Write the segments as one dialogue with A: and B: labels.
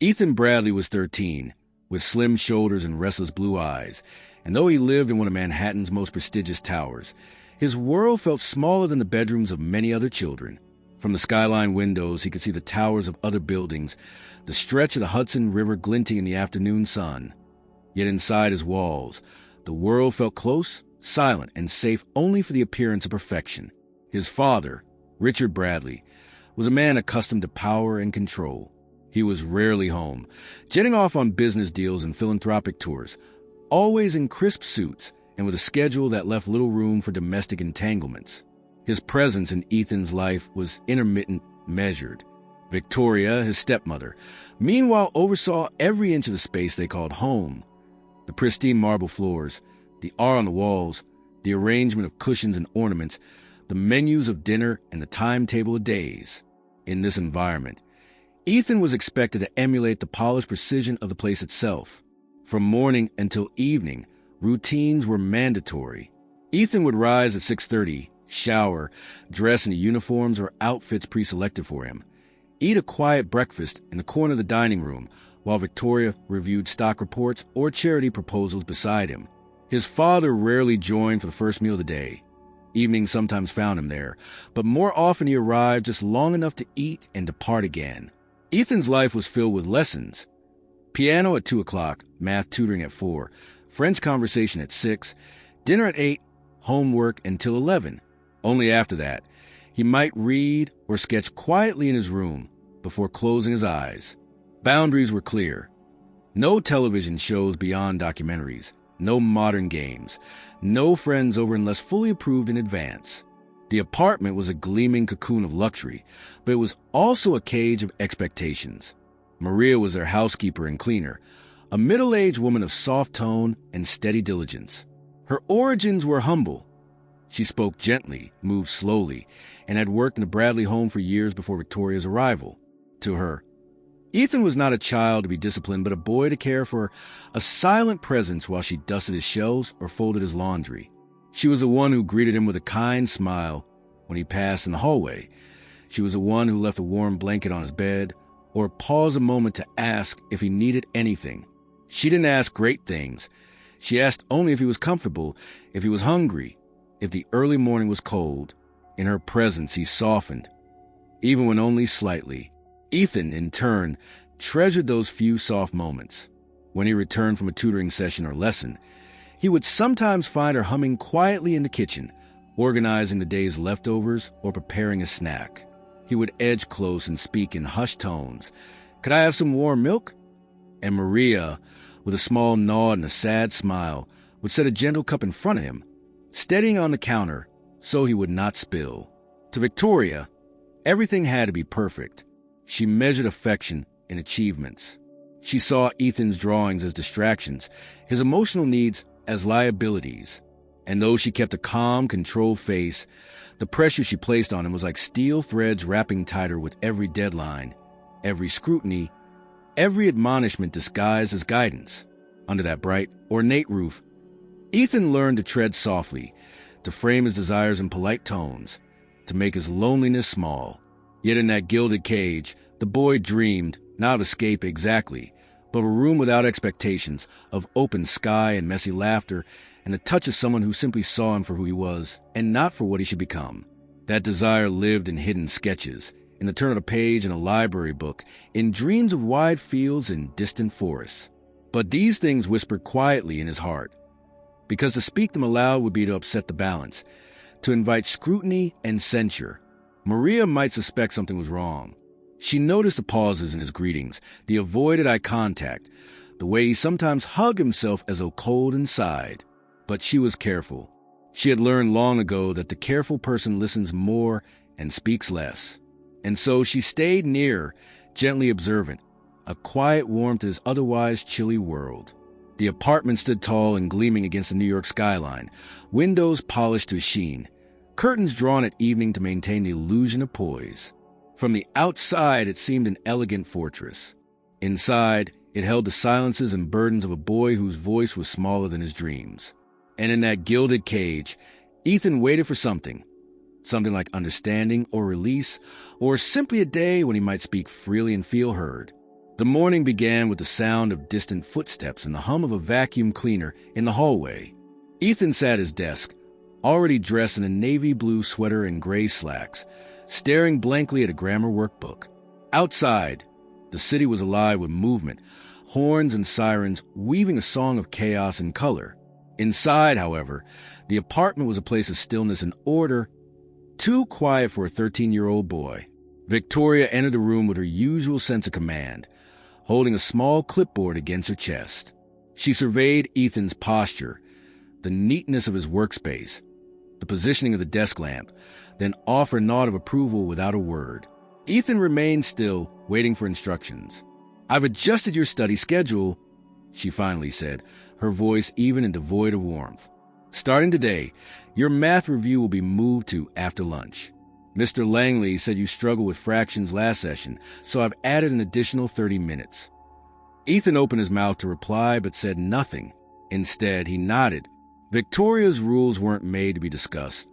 A: Ethan Bradley was 13, with slim shoulders and restless blue eyes, and though he lived in one of Manhattan's most prestigious towers, his world felt smaller than the bedrooms of many other children. From the skyline windows, he could see the towers of other buildings, the stretch of the Hudson River glinting in the afternoon sun. Yet inside his walls, the world felt close, silent, and safe only for the appearance of perfection. His father, Richard Bradley, was a man accustomed to power and control. He was rarely home, jetting off on business deals and philanthropic tours, always in crisp suits and with a schedule that left little room for domestic entanglements. His presence in Ethan's life was intermittent, measured. Victoria, his stepmother, meanwhile oversaw every inch of the space they called home. The pristine marble floors, the art on the walls, the arrangement of cushions and ornaments, the menus of dinner, and the timetable of days. In this environment, Ethan was expected to emulate the polished precision of the place itself. From morning until evening, routines were mandatory. Ethan would rise at 6:30, shower, dress in the uniforms or outfits pre-selected for him, eat a quiet breakfast in the corner of the dining room while Victoria reviewed stock reports or charity proposals beside him. His father rarely joined for the first meal of the day. Evenings sometimes found him there, but more often he arrived just long enough to eat and depart again. Ethan's life was filled with lessons. Piano at 2 o'clock, math tutoring at 4, French conversation at 6, dinner at 8, homework until 11. Only after that, he might read or sketch quietly in his room before closing his eyes. Boundaries were clear. No television shows beyond documentaries, no modern games, no friends over unless fully approved in advance. The apartment was a gleaming cocoon of luxury, but it was also a cage of expectations. Maria was their housekeeper and cleaner, a middle-aged woman of soft tone and steady diligence. Her origins were humble. She spoke gently, moved slowly, and had worked in the Bradley home for years before Victoria's arrival. To her, Ethan was not a child to be disciplined, but a boy to care for, a silent presence while she dusted his shelves or folded his laundry. She was the one who greeted him with a kind smile when he passed in the hallway. She was the one who left a warm blanket on his bed or paused a moment to ask if he needed anything. She didn't ask great things. She asked only if he was comfortable, if he was hungry, if the early morning was cold. In her presence, he softened, even when only slightly. Ethan, in turn, treasured those few soft moments. When he returned from a tutoring session or lesson, he would sometimes find her humming quietly in the kitchen, organizing the day's leftovers or preparing a snack. He would edge close and speak in hushed tones. "Could I have some warm milk?" And Maria, with a small nod and a sad smile, would set a gentle cup in front of him, steadying on the counter so he would not spill. To Victoria, everything had to be perfect. She measured affection in achievements. She saw Ethan's drawings as distractions, his emotional needs as liabilities. And though she kept a calm, controlled face, the pressure she placed on him was like steel threads wrapping tighter with every deadline, every scrutiny, every admonishment disguised as guidance. Under that bright, ornate roof, Ethan learned to tread softly, to frame his desires in polite tones, to make his loneliness small. Yet in that gilded cage, the boy dreamed, not of escape exactly, but of a room without expectations, of open sky and messy laughter, and the touch of someone who simply saw him for who he was, and not for what he should become. That desire lived in hidden sketches, in the turn of a page in a library book, in dreams of wide fields and distant forests. But these things whispered quietly in his heart, because to speak them aloud would be to upset the balance, to invite scrutiny and censure. Maria might suspect something was wrong. She noticed the pauses in his greetings, the avoided eye contact, the way he sometimes hugged himself as though cold inside. But she was careful. She had learned long ago that the careful person listens more and speaks less. And so she stayed near, gently observant, a quiet warmth to his otherwise chilly world. The apartment stood tall and gleaming against the New York skyline, windows polished to sheen, curtains drawn at evening to maintain the illusion of poise. From the outside, it seemed an elegant fortress. Inside, it held the silences and burdens of a boy whose voice was smaller than his dreams. And in that gilded cage, Ethan waited for something like understanding or release, or simply a day when he might speak freely and feel heard. The morning began with the sound of distant footsteps and the hum of a vacuum cleaner in the hallway. Ethan sat at his desk, already dressed in a navy blue sweater and gray slacks, staring blankly at a grammar workbook. Outside, the city was alive with movement, horns and sirens weaving a song of chaos and color. Inside, however, the apartment was a place of stillness and order, too quiet for a 13-year-old boy. Victoria entered the room with her usual sense of command, holding a small clipboard against her chest. She surveyed Ethan's posture, the neatness of his workspace, the positioning of the desk lamp, then offered a nod of approval without a word. Ethan remained still, waiting for instructions. "I've adjusted your study schedule," she finally said, her voice even and devoid of warmth. "Starting today, your math review will be moved to after lunch. Mr. Langley said you struggled with fractions last session, so I've added an additional 30 minutes. Ethan opened his mouth to reply but said nothing. Instead, he nodded. Victoria's rules weren't made to be discussed.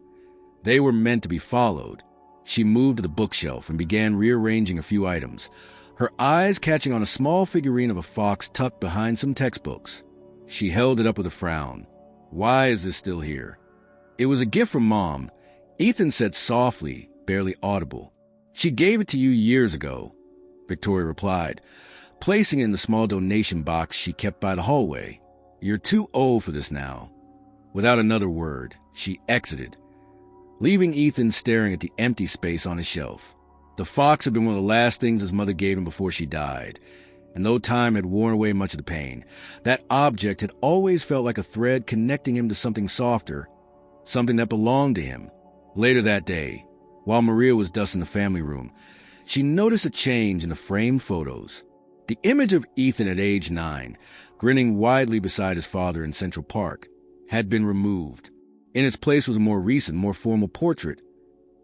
A: They were meant to be followed. She moved to the bookshelf and began rearranging a few items, her eyes catching on a small figurine of a fox tucked behind some textbooks. She held it up with a frown. "Why is this still here?" "It was a gift from Mom," Ethan said softly, barely audible. "She gave it to you years ago," Victoria replied, placing it in the small donation box she kept by the hallway. "You're too old for this now." Without another word, she exited, leaving Ethan staring at the empty space on his shelf. The fox had been one of the last things his mother gave him before she died, and though time had worn away much of the pain, that object had always felt like a thread connecting him to something softer, something that belonged to him. Later that day, while Maria was dusting the family room, she noticed a change in the framed photos. The image of Ethan at age 9, grinning widely beside his father in Central Park, had been removed. In its place was a more recent, more formal portrait.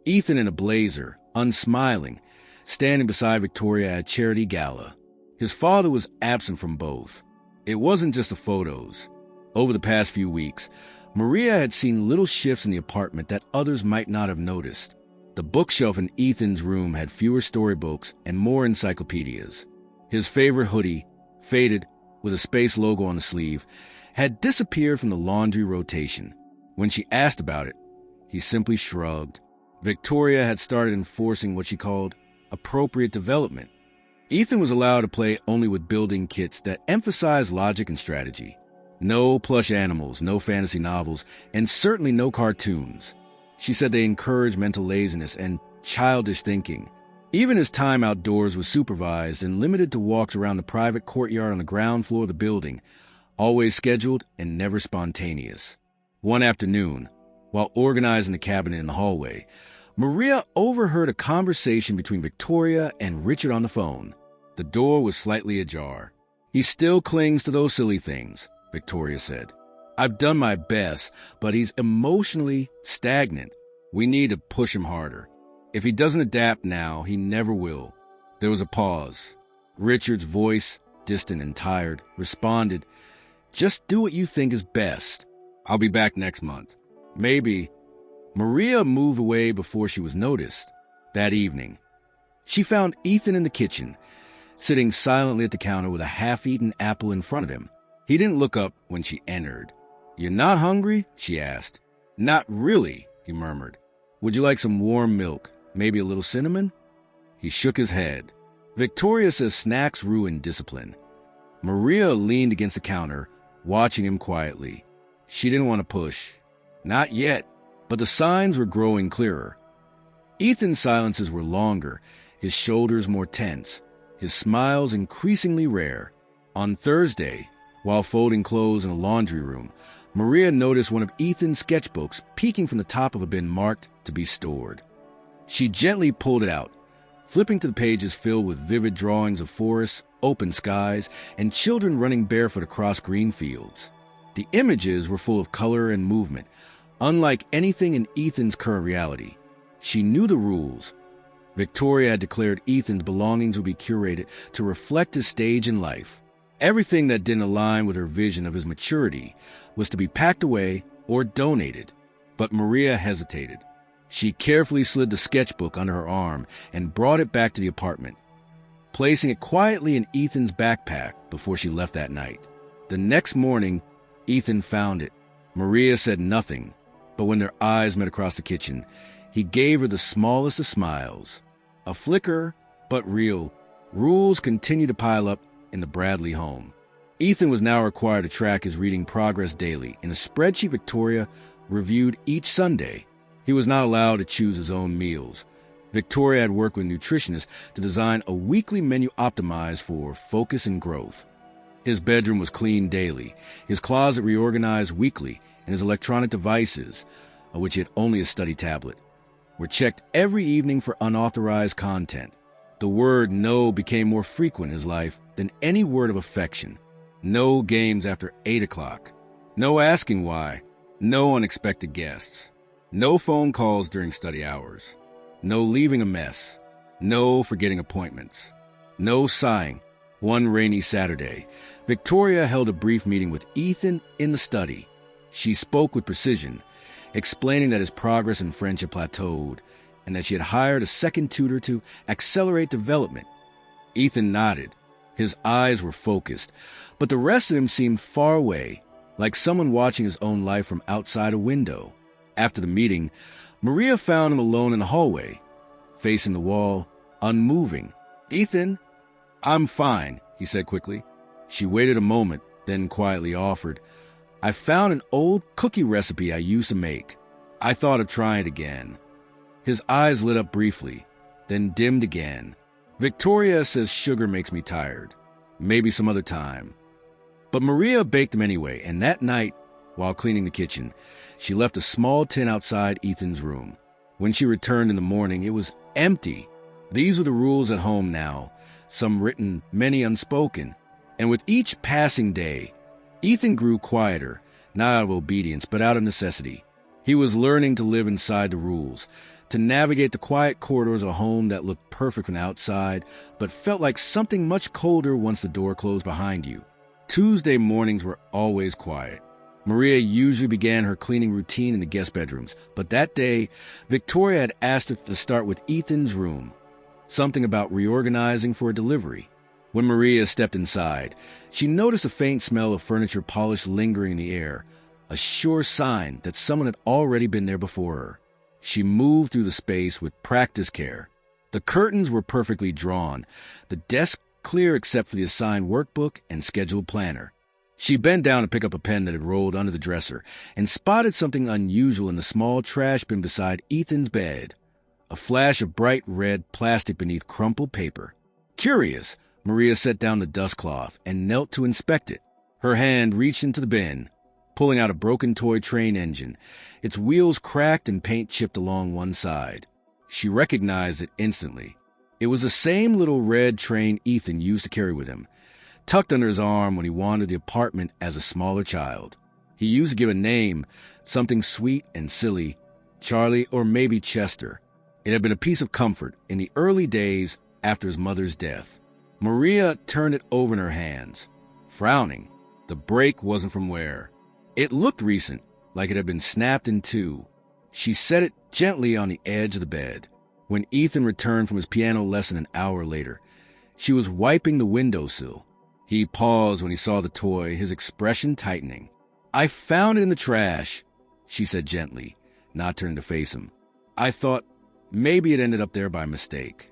A: Ethan in a blazer, unsmiling, standing beside Victoria at a charity gala. His father was absent from both. It wasn't just the photos. Over the past few weeks, Maria had seen little shifts in the apartment that others might not have noticed. The bookshelf in Ethan's room had fewer storybooks and more encyclopedias. His favorite hoodie, faded, with a space logo on the sleeve, had disappeared from the laundry rotation. When she asked about it, he simply shrugged. Victoria had started enforcing what she called appropriate development. Ethan was allowed to play only with building kits that emphasized logic and strategy. No plush animals, no fantasy novels, and certainly no cartoons. She said they encouraged mental laziness and childish thinking. Even his time outdoors was supervised and limited to walks around the private courtyard on the ground floor of the building, always scheduled and never spontaneous. One afternoon, while organizing the cabinet in the hallway, Maria overheard a conversation between Victoria and Richard on the phone. The door was slightly ajar. "He still clings to those silly things," Victoria said. "I've done my best, but he's emotionally stagnant. We need to push him harder. If he doesn't adapt now, he never will." There was a pause. Richard's voice, distant and tired, responded, "Just do what you think is best. I'll be back next month. Maybe." Maria moved away before she was noticed. That evening, she found Ethan in the kitchen, sitting silently at the counter with a half-eaten apple in front of him. He didn't look up when she entered. "You're not hungry?" she asked. "Not really," he murmured. "Would you like some warm milk? Maybe a little cinnamon?" He shook his head. "Victoria says snacks ruin discipline." Maria leaned against the counter, watching him quietly. She didn't want to push. Not yet, but the signs were growing clearer. Ethan's silences were longer, his shoulders more tense, his smiles increasingly rare. On Thursday, while folding clothes in the laundry room, Maria noticed one of Ethan's sketchbooks peeking from the top of a bin marked to be stored. She gently pulled it out, flipping to the pages filled with vivid drawings of forests, open skies, and children running barefoot across green fields. The images were full of color and movement, unlike anything in Ethan's current reality. She knew the rules. Victoria had declared Ethan's belongings would be curated to reflect his stage in life. Everything that didn't align with her vision of his maturity was to be packed away or donated. But Maria hesitated. She carefully slid the sketchbook under her arm and brought it back to the apartment. placing it quietly in Ethan's backpack before she left that night. The next morning, Ethan found it. Maria said nothing, but when their eyes met across the kitchen, he gave her the smallest of smiles. A flicker, but real. Rules continued to pile up in the Bradley home. Ethan was now required to track his reading progress daily in a spreadsheet Victoria reviewed each Sunday. He was not allowed to choose his own meals. Victoria had worked with nutritionists to design a weekly menu optimized for focus and growth. His bedroom was cleaned daily, his closet reorganized weekly, and his electronic devices, of which he had only a study tablet, were checked every evening for unauthorized content. The word no became more frequent in his life than any word of affection. No games after 8 o'clock. No asking why. No unexpected guests. No phone calls during study hours. No leaving a mess. No forgetting appointments. No sighing. One rainy Saturday, Victoria held a brief meeting with Ethan in the study. She spoke with precision, explaining that his progress in French had plateaued and that she had hired a second tutor to accelerate development. Ethan nodded. His eyes were focused, but the rest of him seemed far away, like someone watching his own life from outside a window. After the meeting, Maria found him alone in the hallway, facing the wall, unmoving. "Ethan, I'm fine," he said quickly. She waited a moment, then quietly offered, "I found an old cookie recipe I used to make. I thought of trying it again." His eyes lit up briefly, then dimmed again. "Victoria says sugar makes me tired. Maybe some other time." But Maria baked them anyway, and that night, while cleaning the kitchen, she left a small tin outside Ethan's room. When she returned in the morning, it was empty. These were the rules at home now, some written, many unspoken. And with each passing day, Ethan grew quieter, not out of obedience, but out of necessity. He was learning to live inside the rules, to navigate the quiet corridors of a home that looked perfect from the outside, but felt like something much colder once the door closed behind you. Tuesday mornings were always quiet. Maria usually began her cleaning routine in the guest bedrooms, but that day, Victoria had asked her to start with Ethan's room, something about reorganizing for a delivery. When Maria stepped inside, she noticed a faint smell of furniture polish lingering in the air, a sure sign that someone had already been there before her. She moved through the space with practiced care. The curtains were perfectly drawn, the desk clear except for the assigned workbook and scheduled planner. She bent down to pick up a pen that had rolled under the dresser and spotted something unusual in the small trash bin beside Ethan's bed, a flash of bright red plastic beneath crumpled paper. Curious, Maria set down the dust cloth and knelt to inspect it. Her hand reached into the bin, pulling out a broken toy train engine, its wheels cracked and paint chipped along one side. She recognized it instantly. It was the same little red train Ethan used to carry with him, tucked under his arm when he wandered the apartment as a smaller child. He used to give a name, something sweet and silly, Charlie or maybe Chester. It had been a piece of comfort in the early days after his mother's death. Maria turned it over in her hands, frowning. The break wasn't from where. It looked recent, like it had been snapped in two. She set it gently on the edge of the bed. When Ethan returned from his piano lesson an hour later, she was wiping the windowsill. He paused when he saw the toy, his expression tightening. "I found it in the trash," she said gently, not turning to face him. "I thought maybe it ended up there by mistake."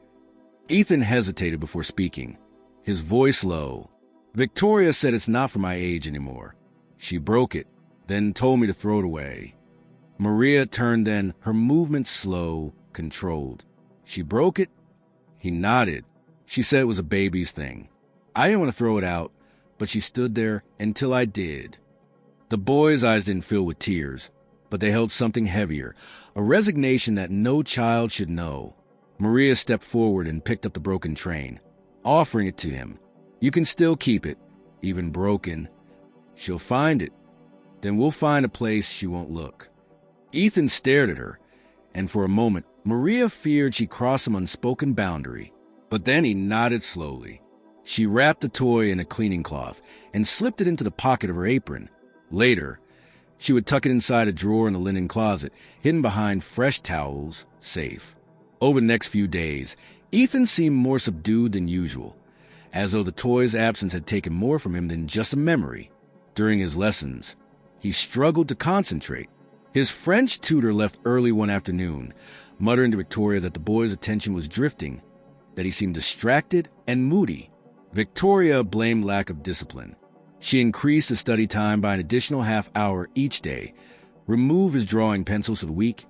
A: Ethan hesitated before speaking, his voice low. "Victoria said it's not for my age anymore. She broke it, then told me to throw it away." Maria turned then, her movements slow, controlled. "She broke it?" He nodded. "She said it was a baby's thing. I didn't want to throw it out, but she stood there until I did." The boy's eyes didn't fill with tears, but they held something heavier, a resignation that no child should know. Maria stepped forward and picked up the broken train, offering it to him. "You can still keep it, even broken. She'll find it. Then we'll find a place she won't look." Ethan stared at her, and for a moment, Maria feared she'd crossed some unspoken boundary. But then he nodded slowly. She wrapped the toy in a cleaning cloth and slipped it into the pocket of her apron. Later, she would tuck it inside a drawer in the linen closet, hidden behind fresh towels, safe. Over the next few days, Ethan seemed more subdued than usual, as though the toy's absence had taken more from him than just a memory. During his lessons, he struggled to concentrate. His French tutor left early one afternoon, muttering to Victoria that the boy's attention was drifting, that he seemed distracted and moody. Victoria blamed lack of discipline. She increased his study time by an additional half-hour each day, removed his drawing pencils for the week,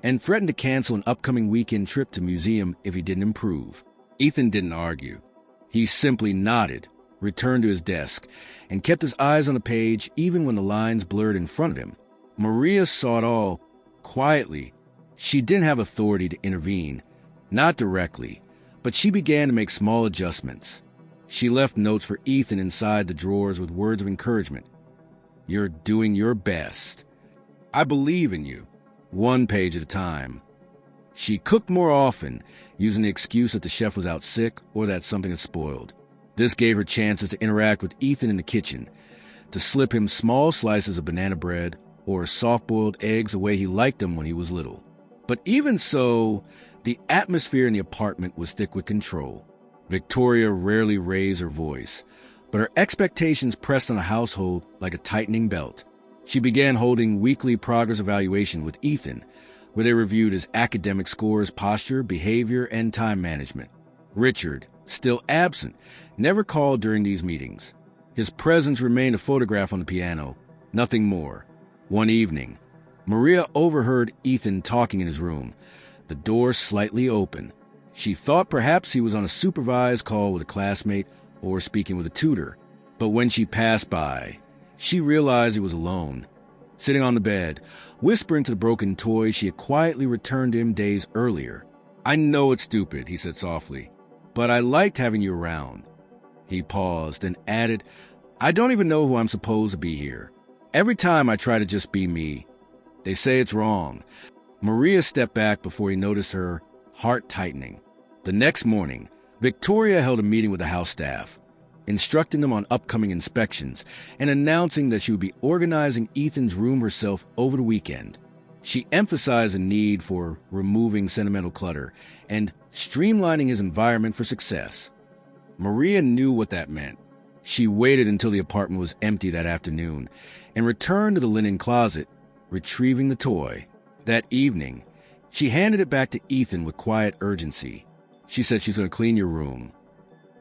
A: and threatened to cancel an upcoming weekend trip to museum if he didn't improve. Ethan didn't argue. He simply nodded, returned to his desk, and kept his eyes on the page even when the lines blurred in front of him. Maria saw it all, quietly. She didn't have authority to intervene, not directly, but she began to make small adjustments. She left notes for Ethan inside the drawers with words of encouragement. "You're doing your best. I believe in you," one page at a time. She cooked more often, using the excuse that the chef was out sick or that something had spoiled. This gave her chances to interact with Ethan in the kitchen, to slip him small slices of banana bread or soft-boiled eggs the way he liked them when he was little. But even so, the atmosphere in the apartment was thick with control. Victoria rarely raised her voice, but her expectations pressed on the household like a tightening belt. She began holding weekly progress evaluation with Ethan, where they reviewed his academic scores, posture, behavior, and time management. Richard, still absent, never called during these meetings. His presence remained a photograph on the piano, nothing more. One evening, Maria overheard Ethan talking in his room, the door slightly open. She thought perhaps he was on a supervised call with a classmate or speaking with a tutor. But when she passed by, she realized he was alone, sitting on the bed, whispering to the broken toy she had quietly returned to him days earlier. "I know it's stupid," he said softly, "but I liked having you around." He paused and added, "I don't even know who I'm supposed to be here. Every time I try to just be me, they say it's wrong." Maria stepped back before he noticed her heart tightening. The next morning, Victoria held a meeting with the house staff, instructing them on upcoming inspections and announcing that she would be organizing Ethan's room herself over the weekend. She emphasized the need for removing sentimental clutter and streamlining his environment for success. Maria knew what that meant. She waited until the apartment was empty that afternoon and returned to the linen closet, retrieving the toy. That evening, she handed it back to Ethan with quiet urgency. She said, "She's going to clean your room."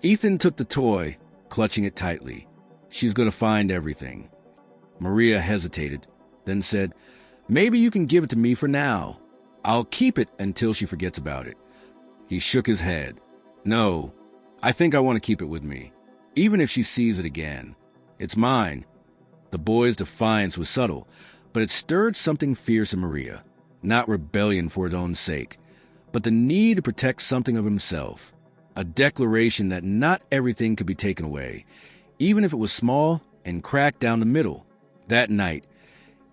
A: Ethan took the toy, clutching it tightly. "She's going to find everything." Maria hesitated, then said, "Maybe you can give it to me for now. I'll keep it until she forgets about it." He shook his head. "No, I think I want to keep it with me, even if she sees it again. It's mine." The boy's defiance was subtle, but it stirred something fierce in Maria. Not rebellion for its own sake, but the need to protect something of himself. A declaration that not everything could be taken away, even if it was small and cracked down the middle. That night,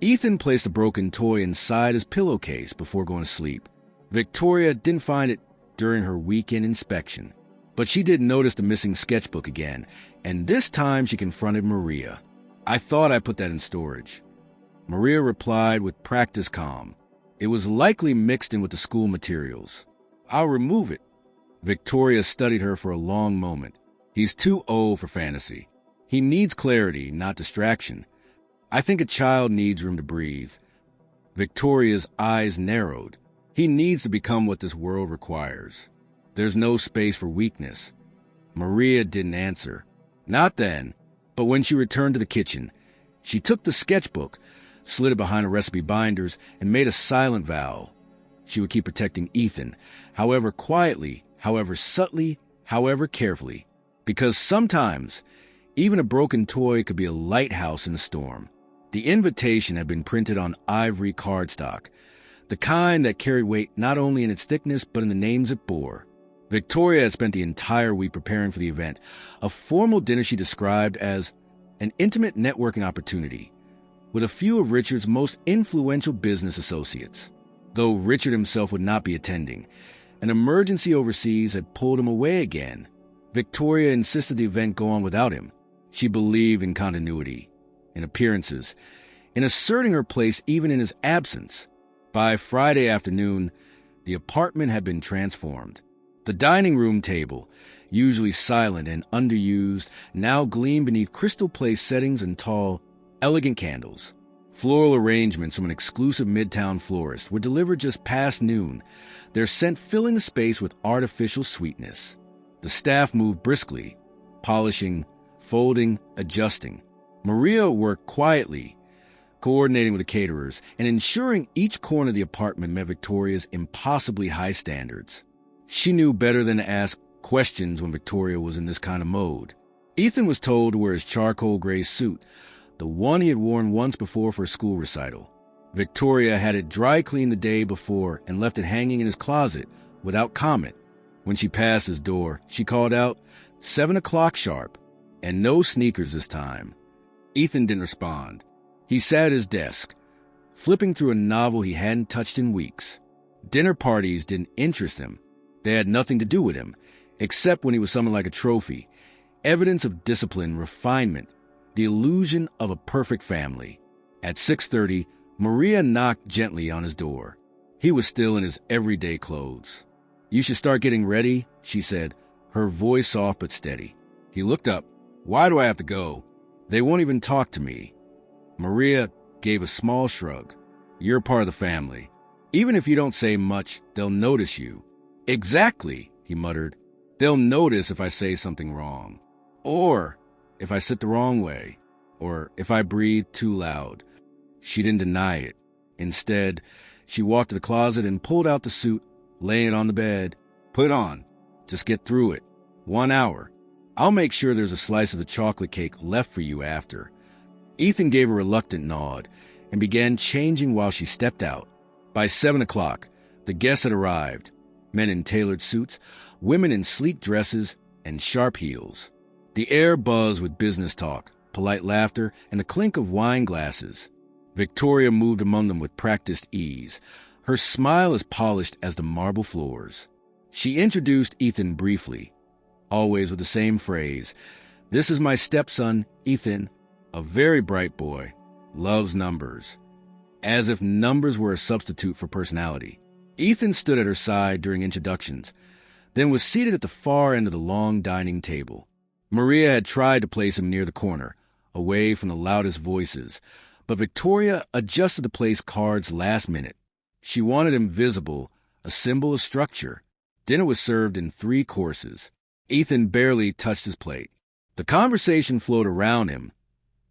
A: Ethan placed a broken toy inside his pillowcase before going to sleep. Victoria didn't find it during her weekend inspection, but she did notice the missing sketchbook again, and this time she confronted Maria. "I thought I put that in storage." Maria replied with practiced calm. "It was likely mixed in with the school materials. I'll remove it." Victoria studied her for a long moment. "He's too old for fantasy. He needs clarity, not distraction. I think a child needs room to breathe." Victoria's eyes narrowed. "He needs to become what this world requires. There's no space for weakness." Maria didn't answer. Not then, but when she returned to the kitchen, she took the sketchbook, slid it behind her recipe binders, and made a silent vow. She would keep protecting Ethan, however quietly, however subtly, however carefully. Because sometimes, even a broken toy could be a lighthouse in a storm. The invitation had been printed on ivory cardstock, the kind that carried weight not only in its thickness but in the names it bore. Victoria had spent the entire week preparing for the event, a formal dinner she described as an intimate networking opportunity, with a few of Richard's most influential business associates. Though Richard himself would not be attending, an emergency overseas had pulled him away again. Victoria insisted the event go on without him. She believed in continuity, in appearances, in asserting her place even in his absence. By Friday afternoon, the apartment had been transformed. The dining room table, usually silent and underused, now gleamed beneath crystal-placed settings and tall, elegant candles. Floral arrangements from an exclusive midtown florist were delivered just past noon, their scent filling the space with artificial sweetness. The staff moved briskly, polishing, folding, adjusting. Maria worked quietly, coordinating with the caterers and ensuring each corner of the apartment met Victoria's impossibly high standards. She knew better than to ask questions when Victoria was in this kind of mode. Ethan was told to wear his charcoal gray suit, the one he had worn once before for a school recital. Victoria had it dry cleaned the day before and left it hanging in his closet without comment. When she passed his door, she called out, 7 o'clock sharp, and no sneakers this time. Ethan didn't respond. He sat at his desk, flipping through a novel he hadn't touched in weeks. Dinner parties didn't interest him. They had nothing to do with him, except when he was something like a trophy, evidence of discipline, refinement, the illusion of a perfect family. At 6:30, Maria knocked gently on his door. He was still in his everyday clothes. "You should start getting ready," she said, her voice soft but steady. He looked up. "Why do I have to go? They won't even talk to me." Maria gave a small shrug. "You're part of the family. Even if you don't say much, they'll notice you." "Exactly," he muttered. "They'll notice if I say something wrong. Or if I sit the wrong way. Or if I breathe too loud." She didn't deny it. Instead, she walked to the closet and pulled out the suit, laying it on the bed. "Put it on. Just get through it. 1 hour. I'll make sure there's a slice of the chocolate cake left for you after." Ethan gave a reluctant nod and began changing while she stepped out. By 7 o'clock, the guests had arrived, men in tailored suits, women in sleek dresses and sharp heels. The air buzzed with business talk, polite laughter, and the clink of wine glasses. Victoria moved among them with practiced ease, her smile as polished as the marble floors. She introduced Ethan briefly, always with the same phrase, "This is my stepson, Ethan, a very bright boy, loves numbers," as if numbers were a substitute for personality. Ethan stood at her side during introductions, then was seated at the far end of the long dining table. Maria had tried to place him near the corner, away from the loudest voices, but Victoria adjusted to place cards last minute. She wanted him visible, a symbol of structure. Dinner was served in 3 courses. Ethan barely touched his plate. The conversation flowed around him,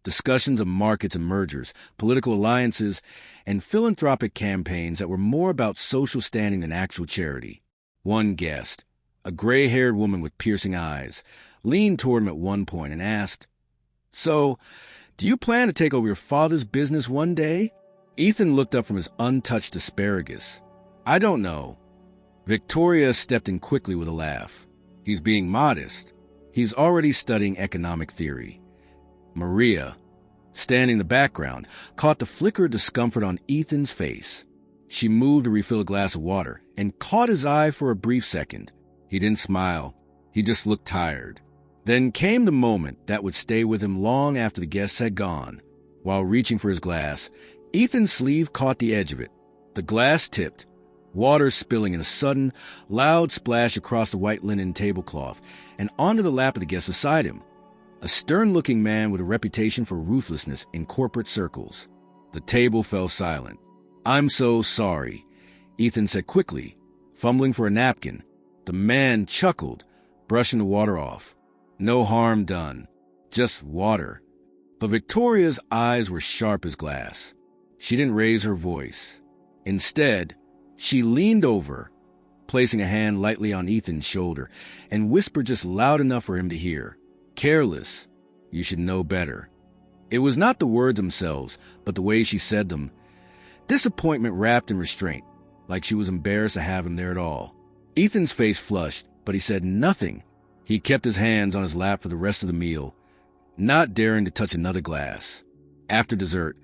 A: discussions of markets and mergers, political alliances, and philanthropic campaigns that were more about social standing than actual charity. One guest, a gray-haired woman with piercing eyes, leaned toward him at one point and asked, "So, do you plan to take over your father's business one day?" Ethan looked up from his untouched asparagus. "I don't know." Victoria stepped in quickly with a laugh. "He's being modest. He's already studying economic theory." Maria, standing in the background, caught the flicker of discomfort on Ethan's face. She moved to refill a glass of water and caught his eye for a brief second. He didn't smile. He just looked tired. Then came the moment that would stay with him long after the guests had gone. While reaching for his glass, Ethan's sleeve caught the edge of it. The glass tipped, water spilling in a sudden, loud splash across the white linen tablecloth and onto the lap of the guest beside him, a stern-looking man with a reputation for ruthlessness in corporate circles. The table fell silent. "I'm so sorry," Ethan said quickly, fumbling for a napkin. The man chuckled, brushing the water off. "No harm done. Just water." But Victoria's eyes were sharp as glass. She didn't raise her voice. Instead, she leaned over, placing a hand lightly on Ethan's shoulder, and whispered just loud enough for him to hear, "Careless. You should know better." It was not the words themselves, but the way she said them. Disappointment wrapped in restraint, like she was embarrassed to have him there at all. Ethan's face flushed, but he said nothing. He kept his hands on his lap for the rest of the meal, not daring to touch another glass. After dessert,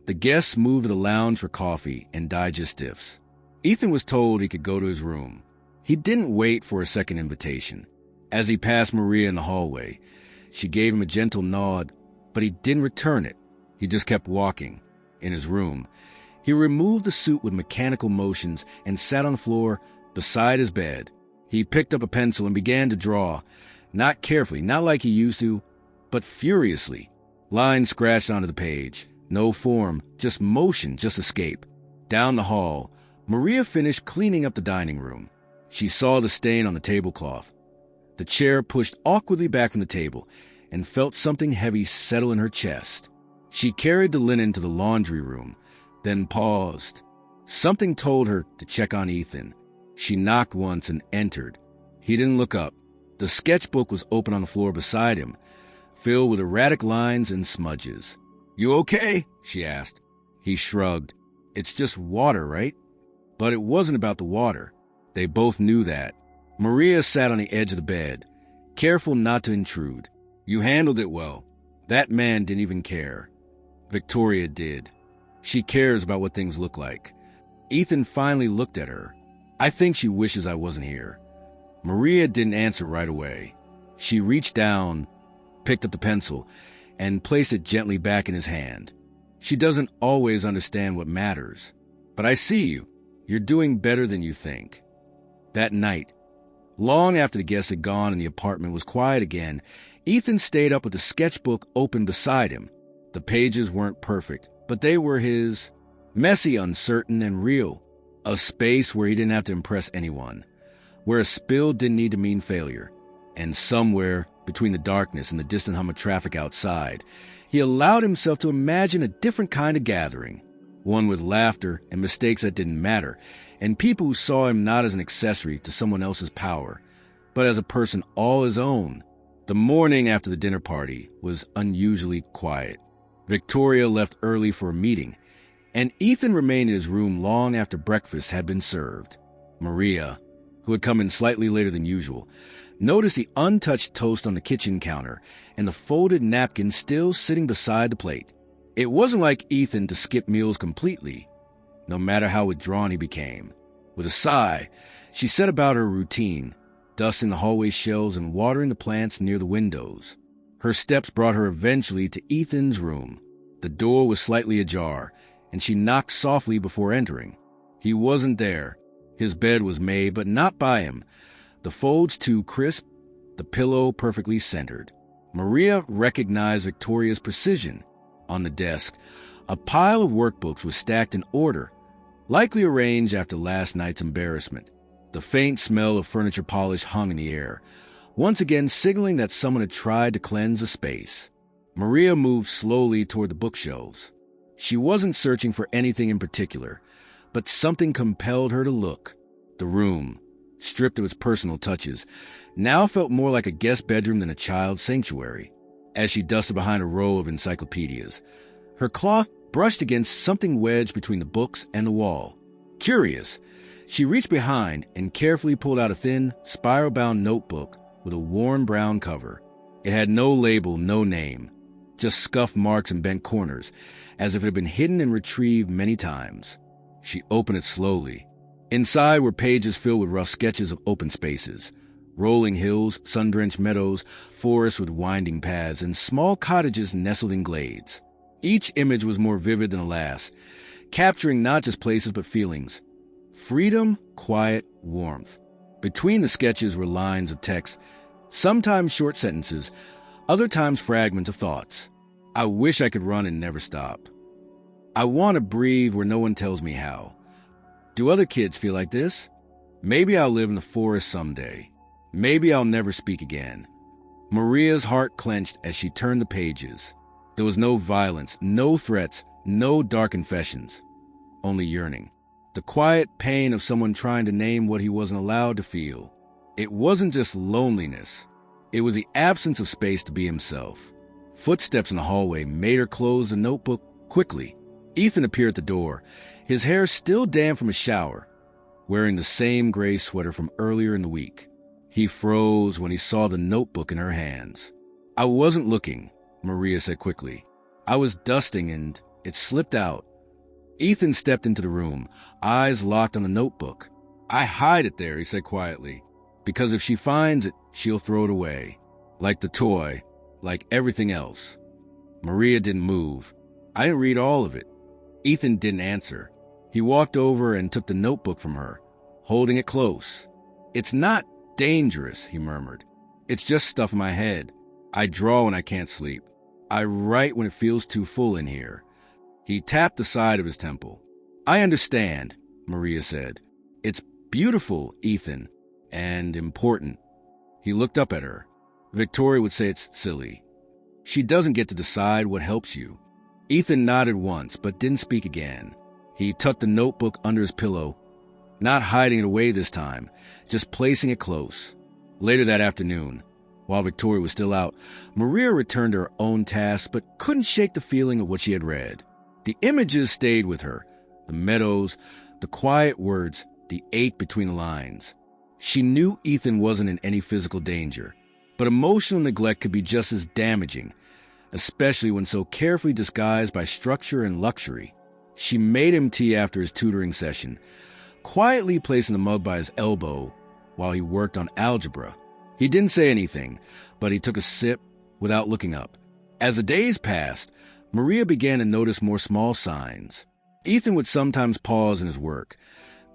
A: the guests moved to the lounge for coffee and digestives. Ethan was told he could go to his room. He didn't wait for a second invitation. As he passed Maria in the hallway, she gave him a gentle nod, but he didn't return it. He just kept walking. In his room, he removed the suit with mechanical motions and sat on the floor beside his bed. He picked up a pencil and began to draw, not carefully, not like he used to, but furiously. Lines scratched onto the page. No form, just motion, just escape. Down the hall, Maria finished cleaning up the dining room. She saw the stain on the tablecloth. The chair pushed awkwardly back from the table and felt something heavy settle in her chest. She carried the linen to the laundry room, then paused. Something told her to check on Ethan. She knocked once and entered. He didn't look up. The sketchbook was open on the floor beside him, filled with erratic lines and smudges. "You okay?" she asked. He shrugged. "It's just water, right?" But it wasn't about the water. They both knew that. Maria sat on the edge of the bed, careful not to intrude. "You handled it well. That man didn't even care." Victoria did. She cares about what things look like. Ethan finally looked at her. "I think she wishes I wasn't here." Maria didn't answer right away. She reached down, picked up the pencil, and placed it gently back in his hand. "She doesn't always understand what matters. But I see you. You're doing better than you think." That night, long after the guests had gone and the apartment was quiet again, Ethan stayed up with the sketchbook open beside him. The pages weren't perfect, but they were his. Messy, uncertain, and real. A space where he didn't have to impress anyone, where a spill didn't need to mean failure. And somewhere, between the darkness and the distant hum of traffic outside, he allowed himself to imagine a different kind of gathering, one with laughter and mistakes that didn't matter, and people who saw him not as an accessory to someone else's power, but as a person all his own. The morning after the dinner party was unusually quiet. Victoria left early for a meeting, and Ethan remained in his room long after breakfast had been served. Maria, who had come in slightly later than usual, noticed the untouched toast on the kitchen counter and the folded napkin still sitting beside the plate. It wasn't like Ethan to skip meals completely, no matter how withdrawn he became. With a sigh, she set about her routine, dusting the hallway shelves and watering the plants near the windows. Her steps brought her eventually to Ethan's room. The door was slightly ajar, and she knocked softly before entering. He wasn't there. His bed was made, but not by him. The folds too crisp, the pillow perfectly centered. Maria recognized Victoria's precision. On the desk, a pile of workbooks was stacked in order, likely arranged after last night's embarrassment. The faint smell of furniture polish hung in the air, once again signaling that someone had tried to cleanse the space. Maria moved slowly toward the bookshelves. She wasn't searching for anything in particular, but something compelled her to look. The room, stripped of its personal touches, now felt more like a guest bedroom than a child's sanctuary. As she dusted behind a row of encyclopedias, her cloth brushed against something wedged between the books and the wall. Curious, she reached behind and carefully pulled out a thin, spiral-bound notebook with a worn brown cover. It had no label, no name, just scuffed marks and bent corners, as if it had been hidden and retrieved many times. She opened it slowly. Inside were pages filled with rough sketches of open spaces, rolling hills, sun-drenched meadows, forests with winding paths, and small cottages nestled in glades. Each image was more vivid than the last, capturing not just places but feelings. Freedom, quiet, warmth. Between the sketches were lines of text, sometimes short sentences, other times fragments of thoughts. I wish I could run and never stop. I want to breathe where no one tells me how. Do other kids feel like this? Maybe I'll live in the forest someday. Maybe I'll never speak again. Maria's heart clenched as she turned the pages. There was no violence, no threats, no dark confessions. Only yearning. The quiet pain of someone trying to name what he wasn't allowed to feel. It wasn't just loneliness. It was the absence of space to be himself. Footsteps in the hallway made her close the notebook quickly. Ethan appeared at the door, his hair still damp from a shower, wearing the same gray sweater from earlier in the week. He froze when he saw the notebook in her hands. I wasn't looking, Maria said quickly. I was dusting and it slipped out. Ethan stepped into the room, eyes locked on the notebook. I hide it there, he said quietly, because if she finds it, she'll throw it away. Like the toy, like everything else. Maria didn't move. I didn't read all of it. Ethan didn't answer. He walked over and took the notebook from her, holding it close. It's not Dangerous, he murmured. It's just stuff in my head. I draw when I can't sleep. I write when it feels too full in here. He tapped the side of his temple. I understand, Maria said. It's beautiful, Ethan, and important. He looked up at her. Victoria would say it's silly. She doesn't get to decide what helps you. Ethan nodded once, but didn't speak again. He tucked the notebook under his pillow, not hiding it away this time, just placing it close. Later that afternoon, while Victoria was still out, Maria returned to her own tasks, but couldn't shake the feeling of what she had read. The images stayed with her, the meadows, the quiet words, the ache between the lines. She knew Ethan wasn't in any physical danger, but emotional neglect could be just as damaging, especially when so carefully disguised by structure and luxury. She made him tea after his tutoring session, quietly placing the mug by his elbow while he worked on algebra. He didn't say anything, but he took a sip without looking up. As the days passed, Maria began to notice more small signs. Ethan would sometimes pause in his work,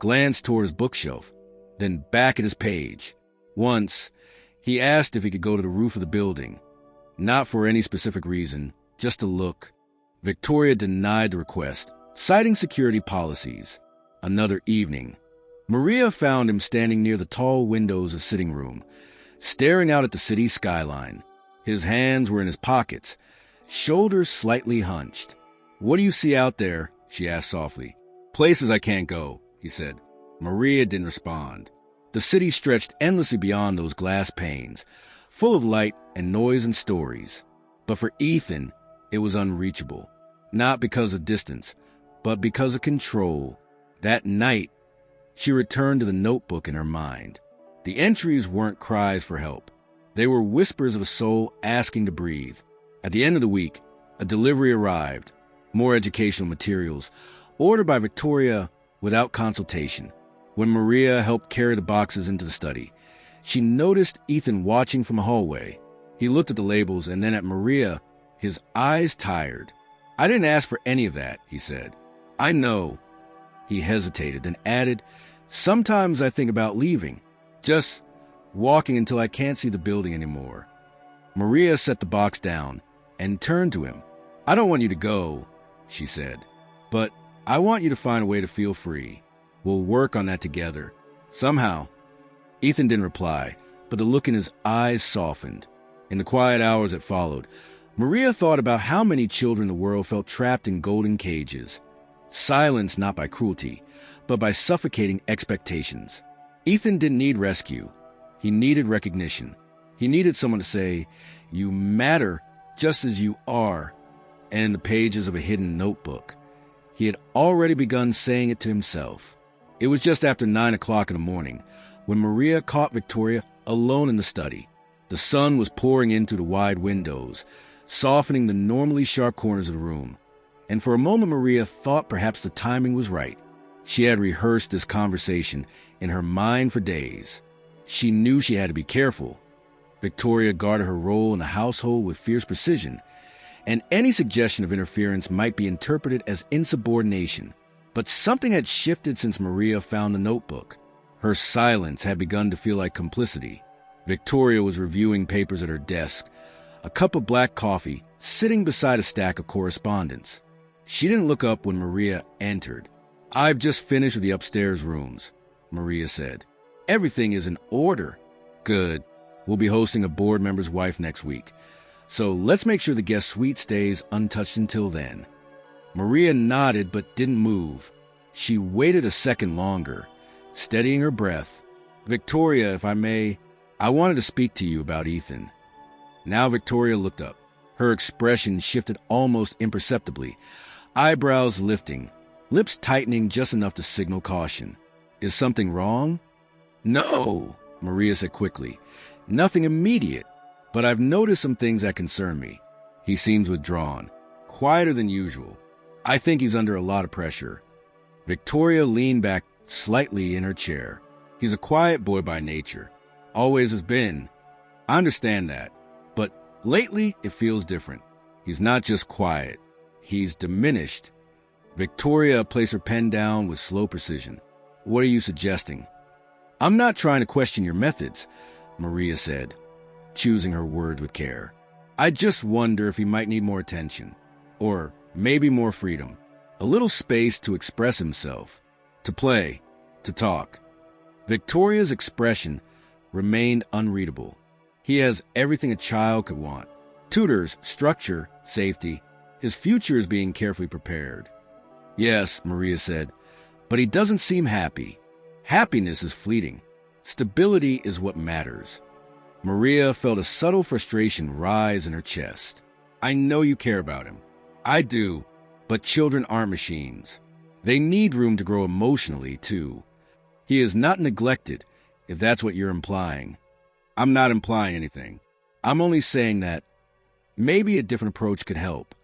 A: glance toward his bookshelf, then back at his page. Once, he asked if he could go to the roof of the building. Not for any specific reason, just to look. Victoria denied the request, citing security policies. Another evening, Maria found him standing near the tall windows of the sitting room, staring out at the city skyline. His hands were in his pockets, shoulders slightly hunched. "What do you see out there?" she asked softly. "Places I can't go," he said. Maria didn't respond. The city stretched endlessly beyond those glass panes, full of light and noise and stories. But for Ethan, it was unreachable. Not because of distance, but because of control. That night, she returned to the notebook in her mind. The entries weren't cries for help. They were whispers of a soul asking to breathe. At the end of the week, a delivery arrived, more educational materials, ordered by Victoria without consultation. When Maria helped carry the boxes into the study, she noticed Ethan watching from a hallway. He looked at the labels and then at Maria, his eyes tired. "I didn't ask for any of that," he said. "I know." He hesitated, then added, "Sometimes I think about leaving, just walking until I can't see the building anymore." Maria set the box down and turned to him. "I don't want you to go," she said, "but I want you to find a way to feel free. We'll work on that together. Somehow." Ethan didn't reply, but the look in his eyes softened. In the quiet hours that followed, Maria thought about how many children in the world felt trapped in golden cages. Silenced not by cruelty, but by suffocating expectations. Ethan didn't need rescue. He needed recognition. He needed someone to say, "You matter just as you are," and in the pages of a hidden notebook. He had already begun saying it to himself. It was just after 9 o'clock in the morning when Maria caught Victoria alone in the study. The sun was pouring in through the wide windows, softening the normally sharp corners of the room. And for a moment Maria thought perhaps the timing was right. She had rehearsed this conversation in her mind for days. She knew she had to be careful. Victoria guarded her role in the household with fierce precision, and any suggestion of interference might be interpreted as insubordination. But something had shifted since Maria found the notebook. Her silence had begun to feel like complicity. Victoria was reviewing papers at her desk, a cup of black coffee sitting beside a stack of correspondence. She didn't look up when Maria entered. "I've just finished with the upstairs rooms," Maria said. "Everything is in order." "Good. We'll be hosting a board member's wife next week, so let's make sure the guest suite stays untouched until then." Maria nodded but didn't move. She waited a second longer, steadying her breath. "Victoria, if I may, I wanted to speak to you about Ethan." Now Victoria looked up. Her expression shifted almost imperceptibly, eyebrows lifting, lips tightening just enough to signal caution. "Is something wrong?" "No," Maria said quickly. "Nothing immediate, but I've noticed some things that concern me. He seems withdrawn, quieter than usual. I think he's under a lot of pressure." Victoria leaned back slightly in her chair. "He's a quiet boy by nature. Always has been. I understand that. But lately it feels different. He's not just quiet. He's diminished." Victoria placed her pen down with slow precision. "What are you suggesting?" I'm not trying to question your methods, Maria said, choosing her words with care. I just wonder if he might need more attention, or maybe more freedom, a little space to express himself, to play, to talk. Victoria's expression remained unreadable. He has everything a child could want. Tutors, structure, safety. His future is being carefully prepared. Yes, Maria said, but he doesn't seem happy. Happiness is fleeting. Stability is what matters. Maria felt a subtle frustration rise in her chest. I know you care about him. I do, but children aren't machines. They need room to grow emotionally, too. He is not neglected, if that's what you're implying. I'm not implying anything. I'm only saying that maybe a different approach could help.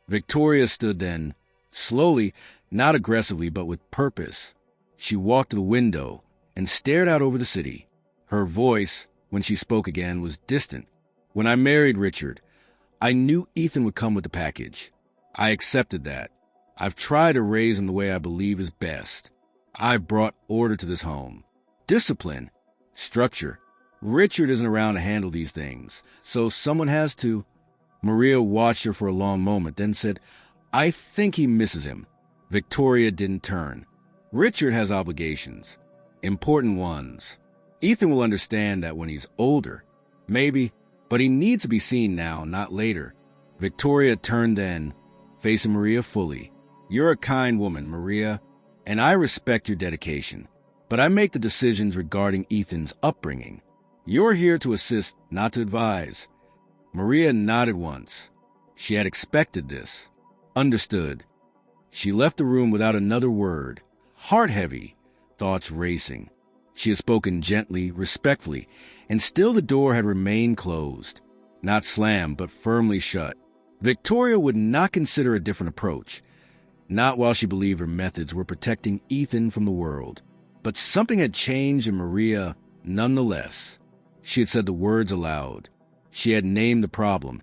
A: Victoria stood then, slowly, not aggressively, but with purpose. She walked to the window and stared out over the city. Her voice, when she spoke again, was distant. When I married Richard, I knew Ethan would come with the package. I accepted that. I've tried to raise him the way I believe is best. I've brought order to this home. Discipline. Structure. Richard isn't around to handle these things, so someone has to. Maria watched her for a long moment, then said, I think he misses him. Victoria didn't turn. Richard has obligations. Important ones. Ethan will understand that when he's older. Maybe, but he needs to be seen now, not later. Victoria turned then, facing Maria fully. You're a kind woman, Maria, and I respect your dedication. But I make the decisions regarding Ethan's upbringing. You're here to assist, not to advise. Maria nodded once. She had expected this. Understood. She left the room without another word, heart heavy, thoughts racing. She had spoken gently, respectfully, and still the door had remained closed. Not slammed, but firmly shut. Victoria would not consider a different approach. Not while she believed her methods were protecting Ethan from the world. But something had changed in Maria nonetheless. She had said the words aloud. She had named the problem,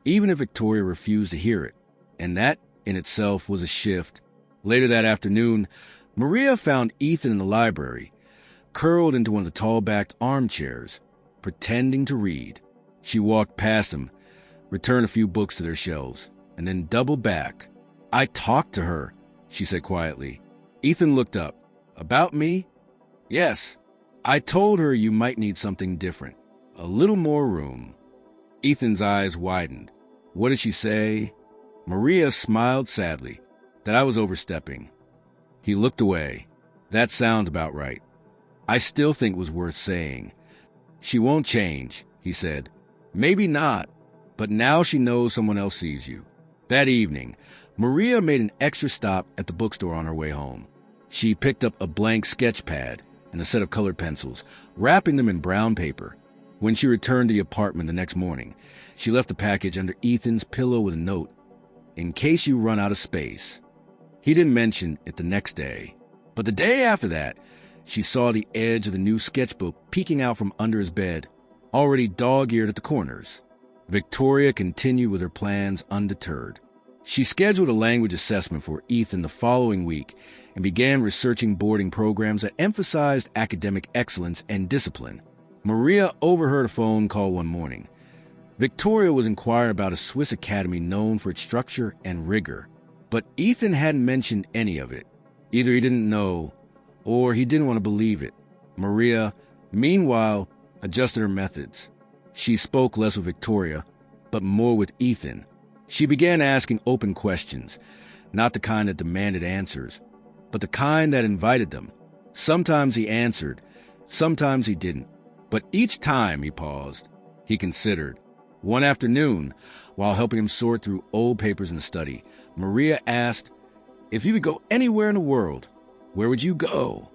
A: even if Victoria refused to hear it. And that, in itself, was a shift. Later that afternoon, Maria found Ethan in the library, curled into one of the tall-backed armchairs, pretending to read. She walked past him, returned a few books to their shelves, and then doubled back. I talked to her, she said quietly. Ethan looked up. About me? Yes. I told her you might need something different. A little more room. Ethan's eyes widened. What did she say? Maria smiled sadly, that I was overstepping. He looked away. That sounds about right. I still think it was worth saying. She won't change, he said. Maybe not, but now she knows someone else sees you. That evening, Maria made an extra stop at the bookstore on her way home. She picked up a blank sketch pad and a set of colored pencils, wrapping them in brown paper. When she returned to the apartment the next morning, she left the package under Ethan's pillow with a note, in case you run out of space. He didn't mention it the next day, but the day after that, she saw the edge of the new sketchbook peeking out from under his bed, already dog-eared at the corners. Victoria continued with her plans undeterred. She scheduled a language assessment for Ethan the following week and began researching boarding programs that emphasized academic excellence and discipline. Maria overheard a phone call one morning. Victoria was inquiring about a Swiss academy known for its structure and rigor, but Ethan hadn't mentioned any of it. Either he didn't know, or he didn't want to believe it. Maria, meanwhile, adjusted her methods. She spoke less with Victoria, but more with Ethan. She began asking open questions, not the kind that demanded answers, but the kind that invited them. Sometimes he answered, sometimes he didn't. But each time he paused, he considered. One afternoon, while helping him sort through old papers in the study, Maria asked, if you could go anywhere in the world, where would you go?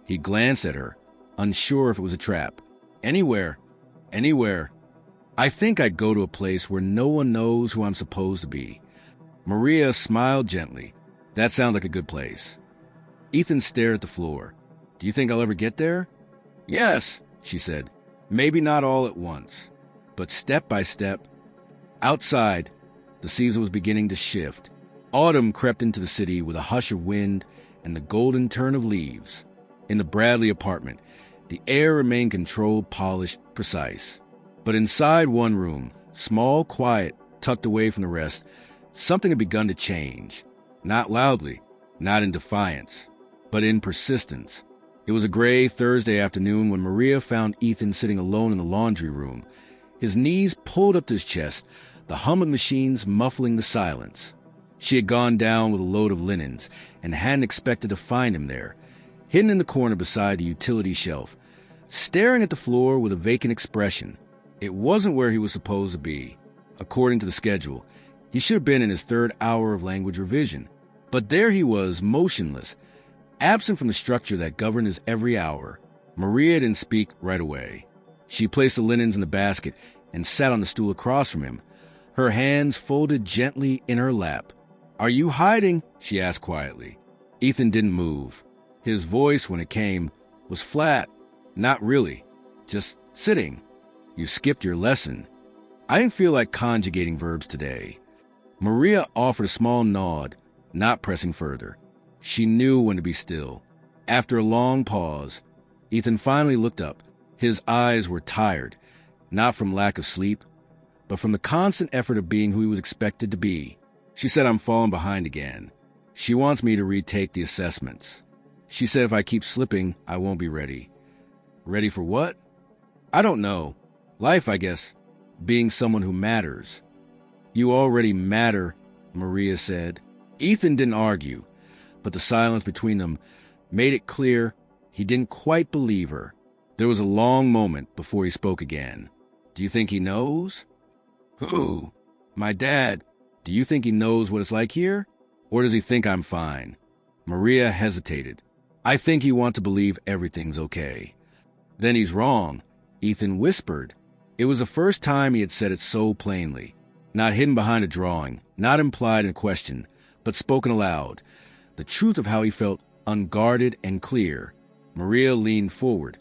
A: He glanced at her, unsure if it was a trap. Anywhere. Anywhere. I think I'd go to a place where no one knows who I'm supposed to be. Maria smiled gently. That sounds like a good place. Ethan stared at the floor. Do you think I'll ever get there? Yes, she said. Maybe not all at once, but step by step. Outside, the season was beginning to shift. Autumn crept into the city with a hush of wind and the golden turn of leaves. In the Bradley apartment, The air remained controlled, polished, precise. But inside one room, small, quiet, tucked away from the rest, something had begun to change. Not loudly, not in defiance, but in persistence. It was a gray Thursday afternoon when Maria found Ethan sitting alone in the laundry room, his knees pulled up to his chest, the hum of machines muffling the silence. She had gone down with a load of linens and hadn't expected to find him there, hidden in the corner beside the utility shelf, staring at the floor with a vacant expression. It wasn't where he was supposed to be. According to the schedule, he should have been in his third hour of language revision. But there he was, motionless, absent from the structure that governed his every hour. Maria didn't speak right away. She placed the linens in the basket and sat on the stool across from him, her hands folded gently in her lap. "Are you hiding?" she asked quietly. Ethan didn't move. His voice, when it came, was flat. "Not really. Just sitting. You skipped your lesson." I didn't feel like conjugating verbs today. Maria offered a small nod, not pressing further. She knew when to be still. After a long pause, Ethan finally looked up. His eyes were tired, not from lack of sleep, but from the constant effort of being who he was expected to be. She said, "I'm falling behind again. She wants me to retake the assessments. She said if I keep slipping, I won't be ready." "Ready for what?" "I don't know. Life, I guess. Being someone who matters." "You already matter," Maria said. Ethan didn't argue, but the silence between them made it clear he didn't quite believe her. There was a long moment before he spoke again. "Do you think he knows?" "Who?" "My dad. Do you think he knows what it's like here? Or does he think I'm fine?" Maria hesitated. "I think he wants to believe everything's okay." "Then he's wrong," Ethan whispered. It was the first time he had said it so plainly. Not hidden behind a drawing, not implied in a question, but spoken aloud. The truth of how he felt, unguarded and clear. Maria leaned forward,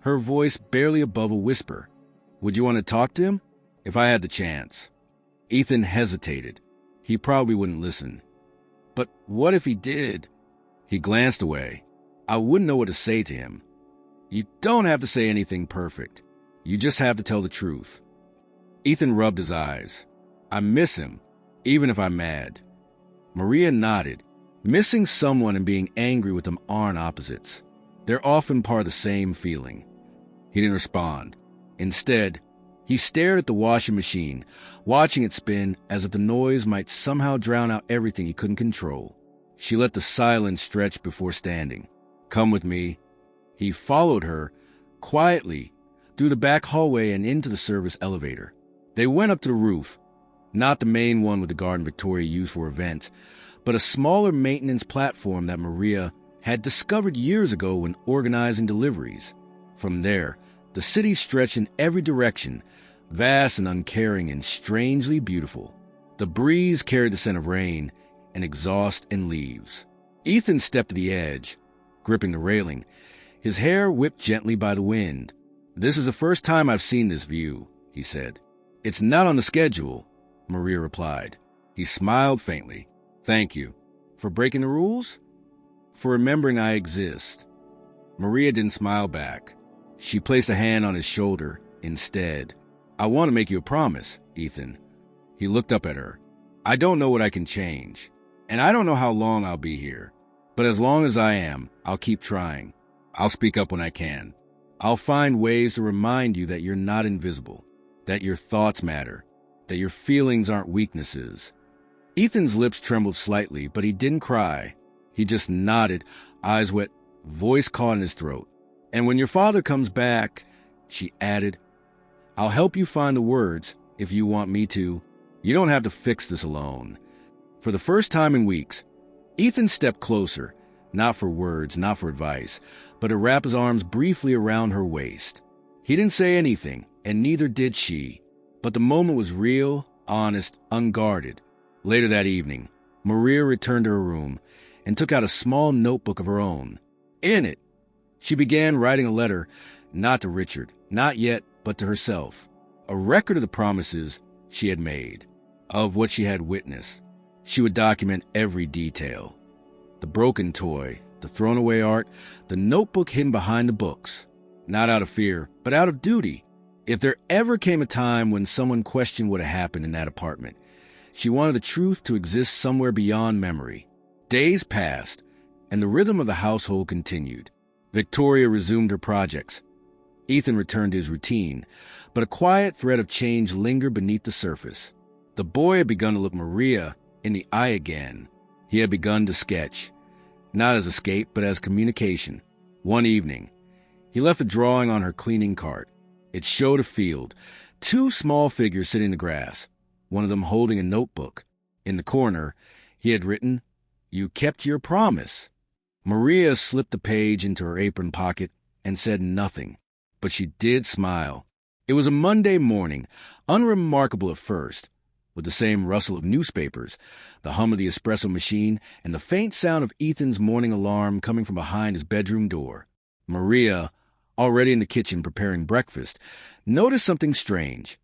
A: her voice barely above a whisper. "Would you want to talk to him?" "If I had the chance." Ethan hesitated. He probably wouldn't listen. "But what if he did?" He glanced away. "I wouldn't know what to say to him." "You don't have to say anything perfect. You just have to tell the truth." Ethan rubbed his eyes. "I miss him, even if I'm mad." Maria nodded. Missing someone and being angry with them aren't opposites. They're often part of the same feeling. He didn't respond. Instead, he stared at the washing machine, watching it spin as if the noise might somehow drown out everything he couldn't control. She let the silence stretch before standing. "Come with me." He followed her, quietly, through the back hallway and into the service elevator. They went up to the roof, not the main one with the garden Victoria used for events, but a smaller maintenance platform that Maria had discovered years ago when organizing deliveries. From there, the city stretched in every direction, vast and uncaring and strangely beautiful. The breeze carried the scent of rain and exhaust and leaves. Ethan stepped to the edge, gripping the railing, his hair whipped gently by the wind. "This is the first time I've seen this view," he said. "It's not on the schedule," Maria replied. He smiled faintly. "Thank you. For breaking the rules?" "For remembering I exist." Maria didn't smile back. She placed a hand on his shoulder instead. "I want to make you a promise, Ethan." He looked up at her. "I don't know what I can change, and I don't know how long I'll be here. But as long as I am, I'll keep trying. I'll speak up when I can. I'll find ways to remind you that you're not invisible, that your thoughts matter, that your feelings aren't weaknesses." Ethan's lips trembled slightly, but he didn't cry. He just nodded, eyes wet, voice caught in his throat. "And when your father comes back," she added, "I'll help you find the words if you want me to. You don't have to fix this alone." For the first time in weeks, Ethan stepped closer, not for words, not for advice, but to wrap his arms briefly around her waist. He didn't say anything, and neither did she. But the moment was real, honest, unguarded. Later that evening, Maria returned to her room and took out a small notebook of her own. In it, she began writing a letter, not to Richard, not yet, but to herself. A record of the promises she had made, of what she had witnessed. She would document every detail. The broken toy, the thrown away art, the notebook hidden behind the books. Not out of fear, but out of duty. If there ever came a time when someone questioned what had happened in that apartment, she wanted the truth to exist somewhere beyond memory. Days passed, and the rhythm of the household continued. Victoria resumed her projects. Ethan returned to his routine, but a quiet thread of change lingered beneath the surface. The boy had begun to look Maria in the eye again. He had begun to sketch, not as escape, but as communication. One evening, he left a drawing on her cleaning cart. It showed a field, 2 small figures sitting in the grass, one of them holding a notebook. In the corner, he had written, "You kept your promise." Maria slipped the page into her apron pocket and said nothing, but she did smile. It was a Monday morning, unremarkable at first, with the same rustle of newspapers, the hum of the espresso machine, and the faint sound of Ethan's morning alarm coming from behind his bedroom door. Maria, already in the kitchen preparing breakfast, noticed something strange.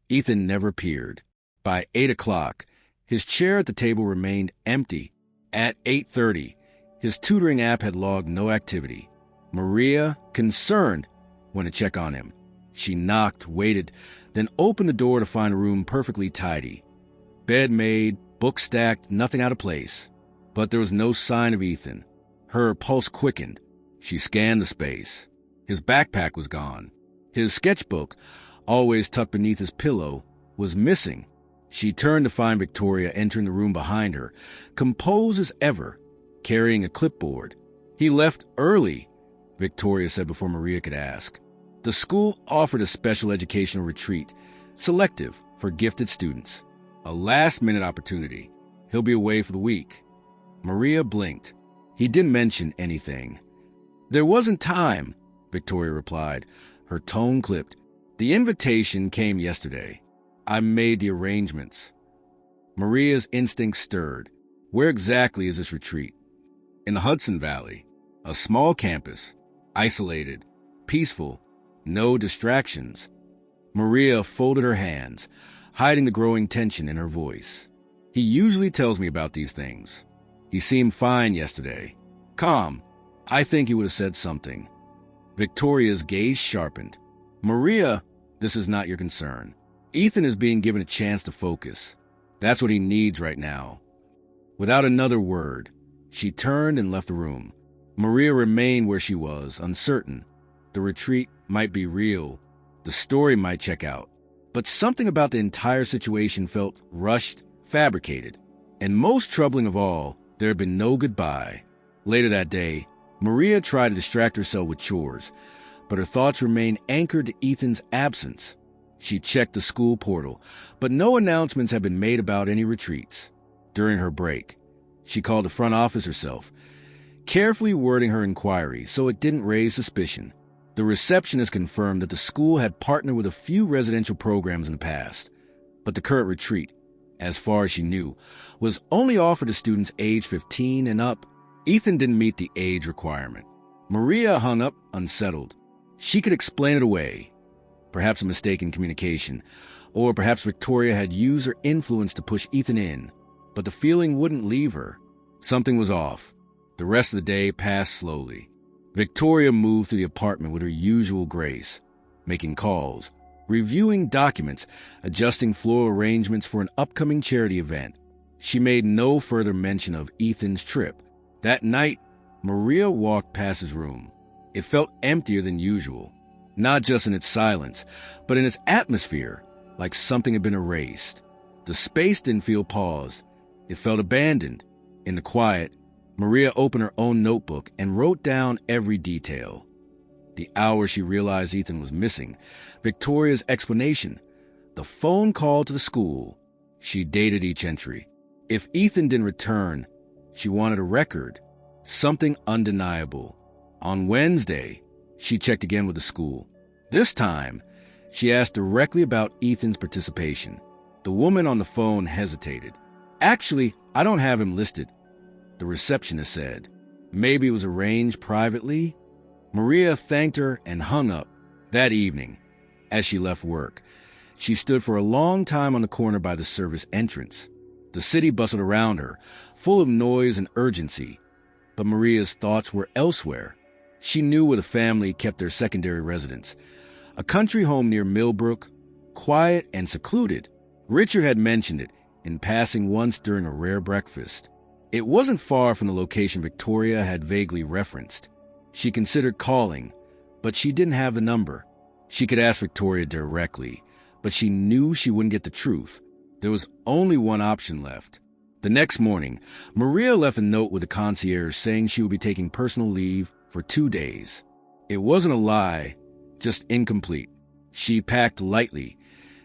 A: Ethan never appeared. By 8 o'clock, his chair at the table remained empty. At 8:30, his tutoring app had logged no activity. Maria, concerned, went to check on him. She knocked, waited, then opened the door to find a room perfectly tidy. Bed made, books stacked, nothing out of place. But there was no sign of Ethan. Her pulse quickened. She scanned the space. His backpack was gone. His sketchbook, always tucked beneath his pillow, was missing. She turned to find Victoria entering the room behind her, composed as ever, carrying a clipboard. "He left early," Victoria said before Maria could ask. The school offered a special educational retreat, selective for gifted students. A last-minute opportunity. He'll be away for the week. Maria blinked. He didn't mention anything. "There wasn't time," Victoria replied. Her tone clipped. "The invitation came yesterday. I made the arrangements." Maria's instincts stirred. Where exactly is this retreat? In the Hudson Valley. A small campus. Isolated. Peaceful. No distractions. Maria folded her hands, hiding the growing tension in her voice. "He usually tells me about these things. He seemed fine yesterday. Calm. I think he would have said something." Victoria's gaze sharpened. "Maria, this is not your concern. Ethan is being given a chance to focus. That's what he needs right now." Without another word, she turned and left the room. Maria remained where she was, uncertain. The retreat might be real. The story might check out. But something about the entire situation felt rushed, fabricated. And most troubling of all, there had been no goodbye. Later that day, Maria tried to distract herself with chores, but her thoughts remained anchored to Ethan's absence. She checked the school portal, but no announcements had been made about any retreats. During her break, she called the front office herself, carefully wording her inquiry so it didn't raise suspicion. The receptionist confirmed that the school had partnered with a few residential programs in the past, but the current retreat, as far as she knew, was only offered to students age 15 and up. Ethan didn't meet the age requirement. Maria hung up, unsettled. She could explain it away. Perhaps a mistake in communication, or perhaps Victoria had used her influence to push Ethan in, but the feeling wouldn't leave her. Something was off. The rest of the day passed slowly. Victoria moved through the apartment with her usual grace, making calls, reviewing documents, adjusting floor arrangements for an upcoming charity event. She made no further mention of Ethan's trip. That night, Maria walked past his room. It felt emptier than usual. Not just in its silence, but in its atmosphere, like something had been erased. The space didn't feel paused. It felt abandoned. In the quiet, Maria opened her own notebook and wrote down every detail. The hour she realized Ethan was missing, Victoria's explanation, the phone call to the school. She dated each entry. If Ethan didn't return, she wanted a record, something undeniable. On Wednesday, she checked again with the school. This time, she asked directly about Ethan's participation. The woman on the phone hesitated. "Actually, I don't have him listed," the receptionist said. "Maybe it was arranged privately?" Maria thanked her and hung up. That evening, as she left work, she stood for a long time on the corner by the service entrance. The city bustled around her, full of noise and urgency. But Maria's thoughts were elsewhere. She knew where the family kept their secondary residence. A country home near Millbrook, quiet and secluded. Richard had mentioned it in passing once during a rare breakfast. It wasn't far from the location Victoria had vaguely referenced. She considered calling, but she didn't have the number. She could ask Victoria directly, but she knew she wouldn't get the truth. There was only one option left. The next morning, Maria left a note with the concierge saying she would be taking personal leave for 2 days. It wasn't a lie, just incomplete. She packed lightly,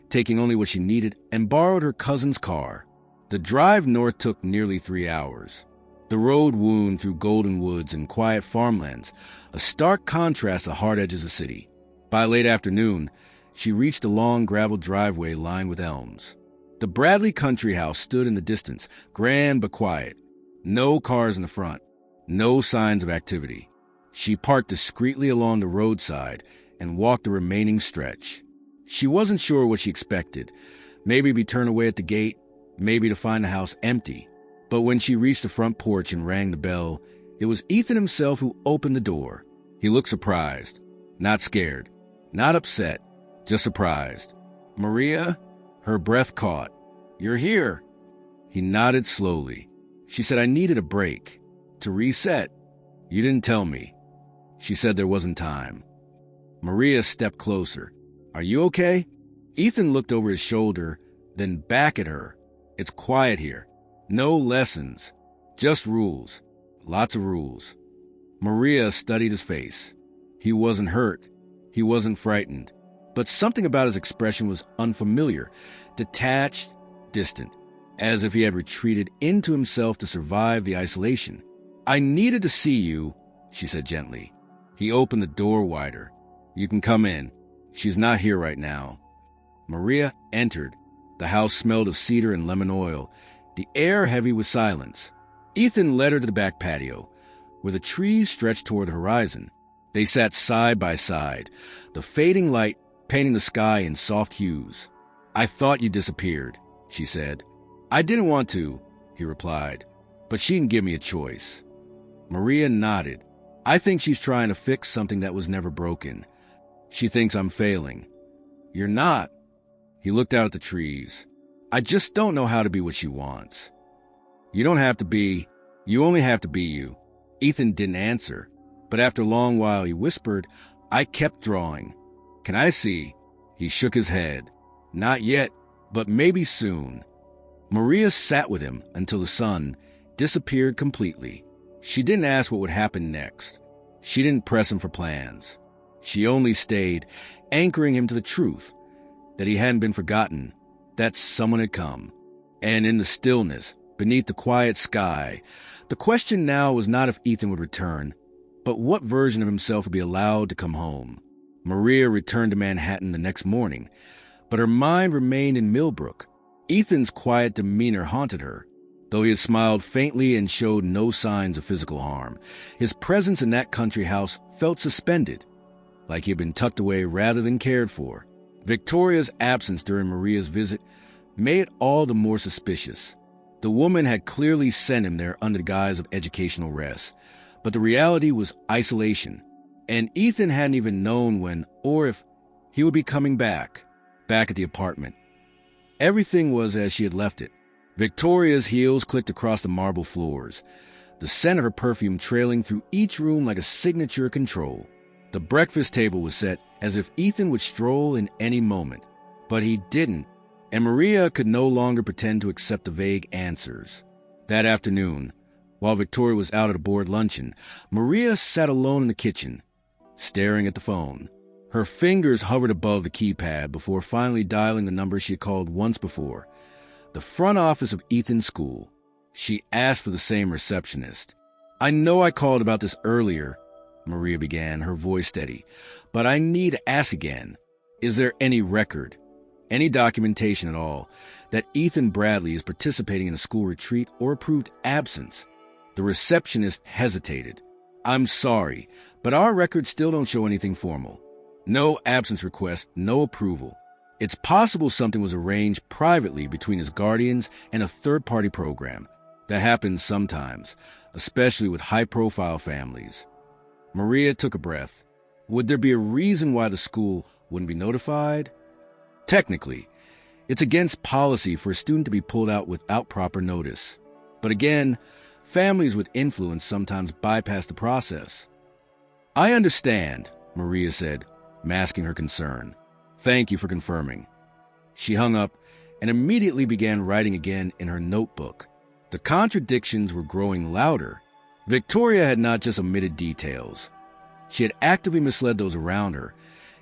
A: taking only what she needed, and borrowed her cousin's car. The drive north took nearly 3 hours. The road wound through golden woods and quiet farmlands, a stark contrast to the hard edges of the city. By late afternoon, she reached a long gravel driveway lined with elms. The Bradley country house stood in the distance, grand but quiet. No cars in the front, no signs of activity. She parked discreetly along the roadside and walked the remaining stretch. She wasn't sure what she expected. Maybe be turned away at the gate, maybe to find the house empty. But when she reached the front porch and rang the bell, it was Ethan himself who opened the door. He looked surprised, not scared, not upset, just surprised. "Maria?" Her breath caught. "You're here." He nodded slowly. She said, "I needed a break. To reset." "You didn't tell me." She said there wasn't time. Maria stepped closer. "Are you okay?" Ethan looked over his shoulder, then back at her. "It's quiet here. No lessons. Just rules. Lots of rules." Maria studied his face. He wasn't hurt. He wasn't frightened. But something about his expression was unfamiliar, detached, distant, as if he had retreated into himself to survive the isolation. "I needed to see you," she said gently. He opened the door wider. "You can come in. She's not here right now." Maria entered. The house smelled of cedar and lemon oil, the air heavy with silence. Ethan led her to the back patio, where the trees stretched toward the horizon. They sat side by side, the fading light painting the sky in soft hues. "I thought you disappeared," she said. "I didn't want to," he replied, "but she didn't give me a choice." Maria nodded. "I think she's trying to fix something that was never broken. She thinks I'm failing." "You're not." He looked out at the trees. "I just don't know how to be what she wants." "You don't have to be. You only have to be you." Ethan didn't answer, but after a long while he whispered, "I kept drawing. Can I see?" He shook his head. "Not yet, but maybe soon." Maria sat with him until the sun disappeared completely. She didn't ask what would happen next. She didn't press him for plans. She only stayed, anchoring him to the truth, that he hadn't been forgotten, that someone had come. And in the stillness, beneath the quiet sky, the question now was not if Ethan would return, but what version of himself would be allowed to come home. Maria returned to Manhattan the next morning, but her mind remained in Millbrook. Ethan's quiet demeanor haunted her. Though he had smiled faintly and showed no signs of physical harm, his presence in that country house felt suspended, like he had been tucked away rather than cared for. Victoria's absence during Maria's visit made it all the more suspicious. The woman had clearly sent him there under the guise of educational rest, but the reality was isolation, and Ethan hadn't even known when or if he would be coming back at the apartment. Everything was as she had left it. Victoria's heels clicked across the marble floors, the scent of her perfume trailing through each room like a signature of control. The breakfast table was set as if Ethan would stroll in any moment, but he didn't, and Maria could no longer pretend to accept the vague answers. That afternoon, while Victoria was out at a board luncheon, Maria sat alone in the kitchen, staring at the phone. Her fingers hovered above the keypad before finally dialing the number she had called once before, the front office of Ethan's school. She asked for the same receptionist. "I know I called about this earlier," Maria began, her voice steady, "but I need to ask again. Is there any record, any documentation at all, that Ethan Bradley is participating in a school retreat or approved absence?" The receptionist hesitated. "I'm sorry, but our records still don't show anything formal. No absence request, no approval. It's possible something was arranged privately between his guardians and a third-party program. That happens sometimes, especially with high-profile families." Maria took a breath. Would there be a reason why the school wouldn't be notified? Technically, it's against policy for a student to be pulled out without proper notice. But again, families with influence sometimes bypass the process. I understand, Maria said, masking her concern. Thank you for confirming. She hung up and immediately began writing again in her notebook. The contradictions were growing louder. Victoria had not just omitted details. She had actively misled those around her,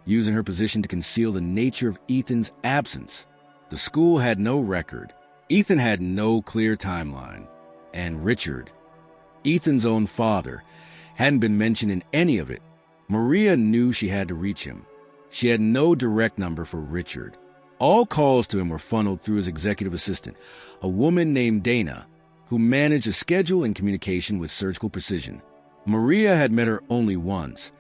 A: using her position to conceal the nature of Ethan's absence. The school had no record. Ethan had no clear timeline. And Richard, Ethan's own father, hadn't been mentioned in any of it. Maria knew she had to reach him. She had no direct number for Richard. All calls to him were funneled through his executive assistant, a woman named Dana, who managed a schedule and communication with surgical precision. Maria had met her only once,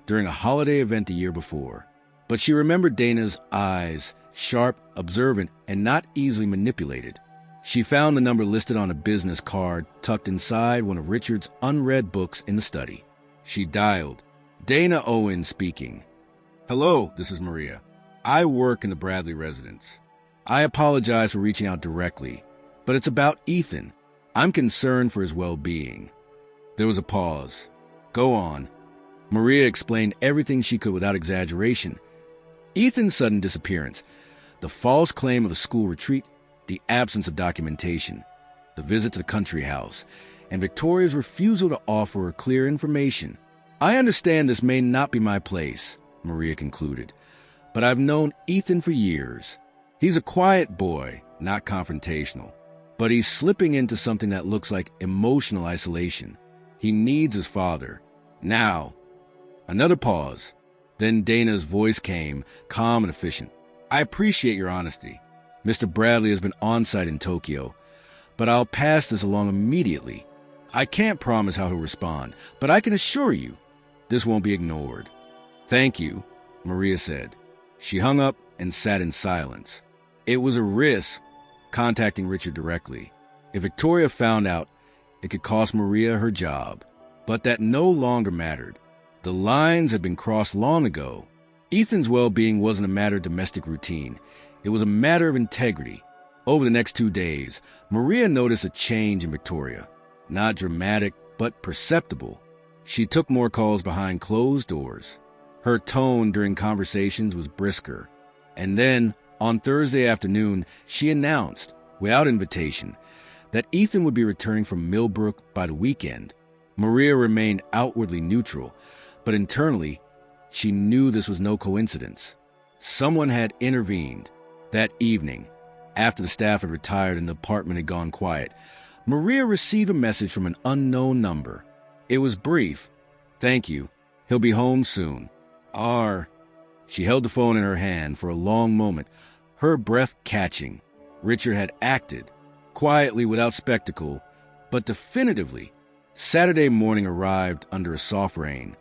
A: during a holiday event the year before. But she remembered Dana's eyes, sharp, observant, and not easily manipulated. She found the number listed on a business card tucked inside one of Richard's unread books in the study. She dialed. Dana Owen speaking. Hello, this is Maria. I work in the Bradley residence. I apologize for reaching out directly, but it's about Ethan. I'm concerned for his well-being. There was a pause. Go on. Maria explained everything she could without exaggeration. Ethan's sudden disappearance, the false claim of a school retreat, the absence of documentation, the visit to the country house, and Victoria's refusal to offer her clear information. I understand this may not be my place, Maria concluded, but I've known Ethan for years. He's a quiet boy, not confrontational, but he's slipping into something that looks like emotional isolation. He needs his father. Now. Another pause. Then Dana's voice came, calm and efficient. I appreciate your honesty. Mr. Bradley has been on-site in Tokyo, but I'll pass this along immediately. I can't promise how he'll respond, but I can assure you this won't be ignored. Thank you, Maria said. She hung up and sat in silence. It was a risk contacting Richard directly. If Victoria found out, it could cost Maria her job, but that no longer mattered. The lines had been crossed long ago. Ethan's well-being wasn't a matter of domestic routine. It was a matter of integrity. Over the next 2 days, Maria noticed a change in Victoria. Not dramatic, but perceptible. She took more calls behind closed doors. Her tone during conversations was brisker. And then, on Thursday afternoon, she announced, without invitation, that Ethan would be returning from Millbrook by the weekend. Maria remained outwardly neutral, but internally, she knew this was no coincidence. Someone had intervened. That evening, after the staff had retired and the apartment had gone quiet, Maria received a message from an unknown number. It was brief. Thank you. He'll be home soon. She held the phone in her hand for a long moment, her breath catching. Richard had acted, quietly without spectacle, but definitively. Saturday morning arrived under a soft rain.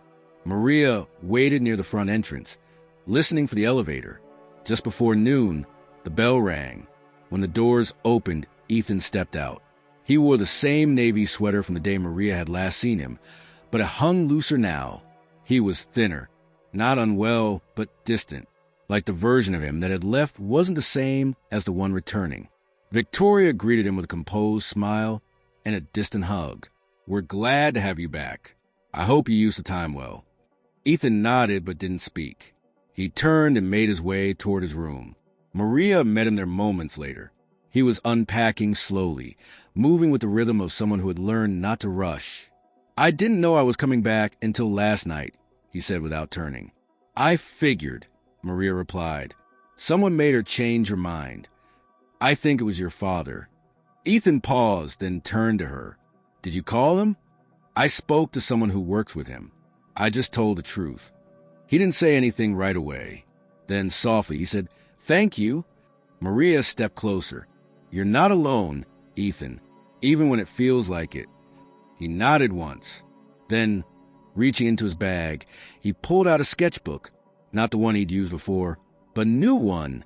A: Maria waited near the front entrance, listening for the elevator. Just before noon, the bell rang. When the doors opened, Ethan stepped out. He wore the same navy sweater from the day Maria had last seen him, but it hung looser now. He was thinner, not unwell, but distant, like the version of him that had left wasn't the same as the one returning. Victoria greeted him with a composed smile and a distant hug. We're glad to have you back. I hope you used the time well. Ethan nodded but didn't speak. He turned and made his way toward his room. Maria met him there moments later. He was unpacking slowly, moving with the rhythm of someone who had learned not to rush. I didn't know I was coming back until last night, he said without turning. I figured, Maria replied. Someone made her change her mind. I think it was your father. Ethan paused, then turned to her. Did you call him? I spoke to someone who works with him. I just told the truth. He didn't say anything right away. Then softly he said, Thank you. Maria stepped closer. You're not alone, Ethan, even when it feels like it. He nodded once. Then, reaching into his bag, he pulled out a sketchbook, not the one he'd used before, but a new one,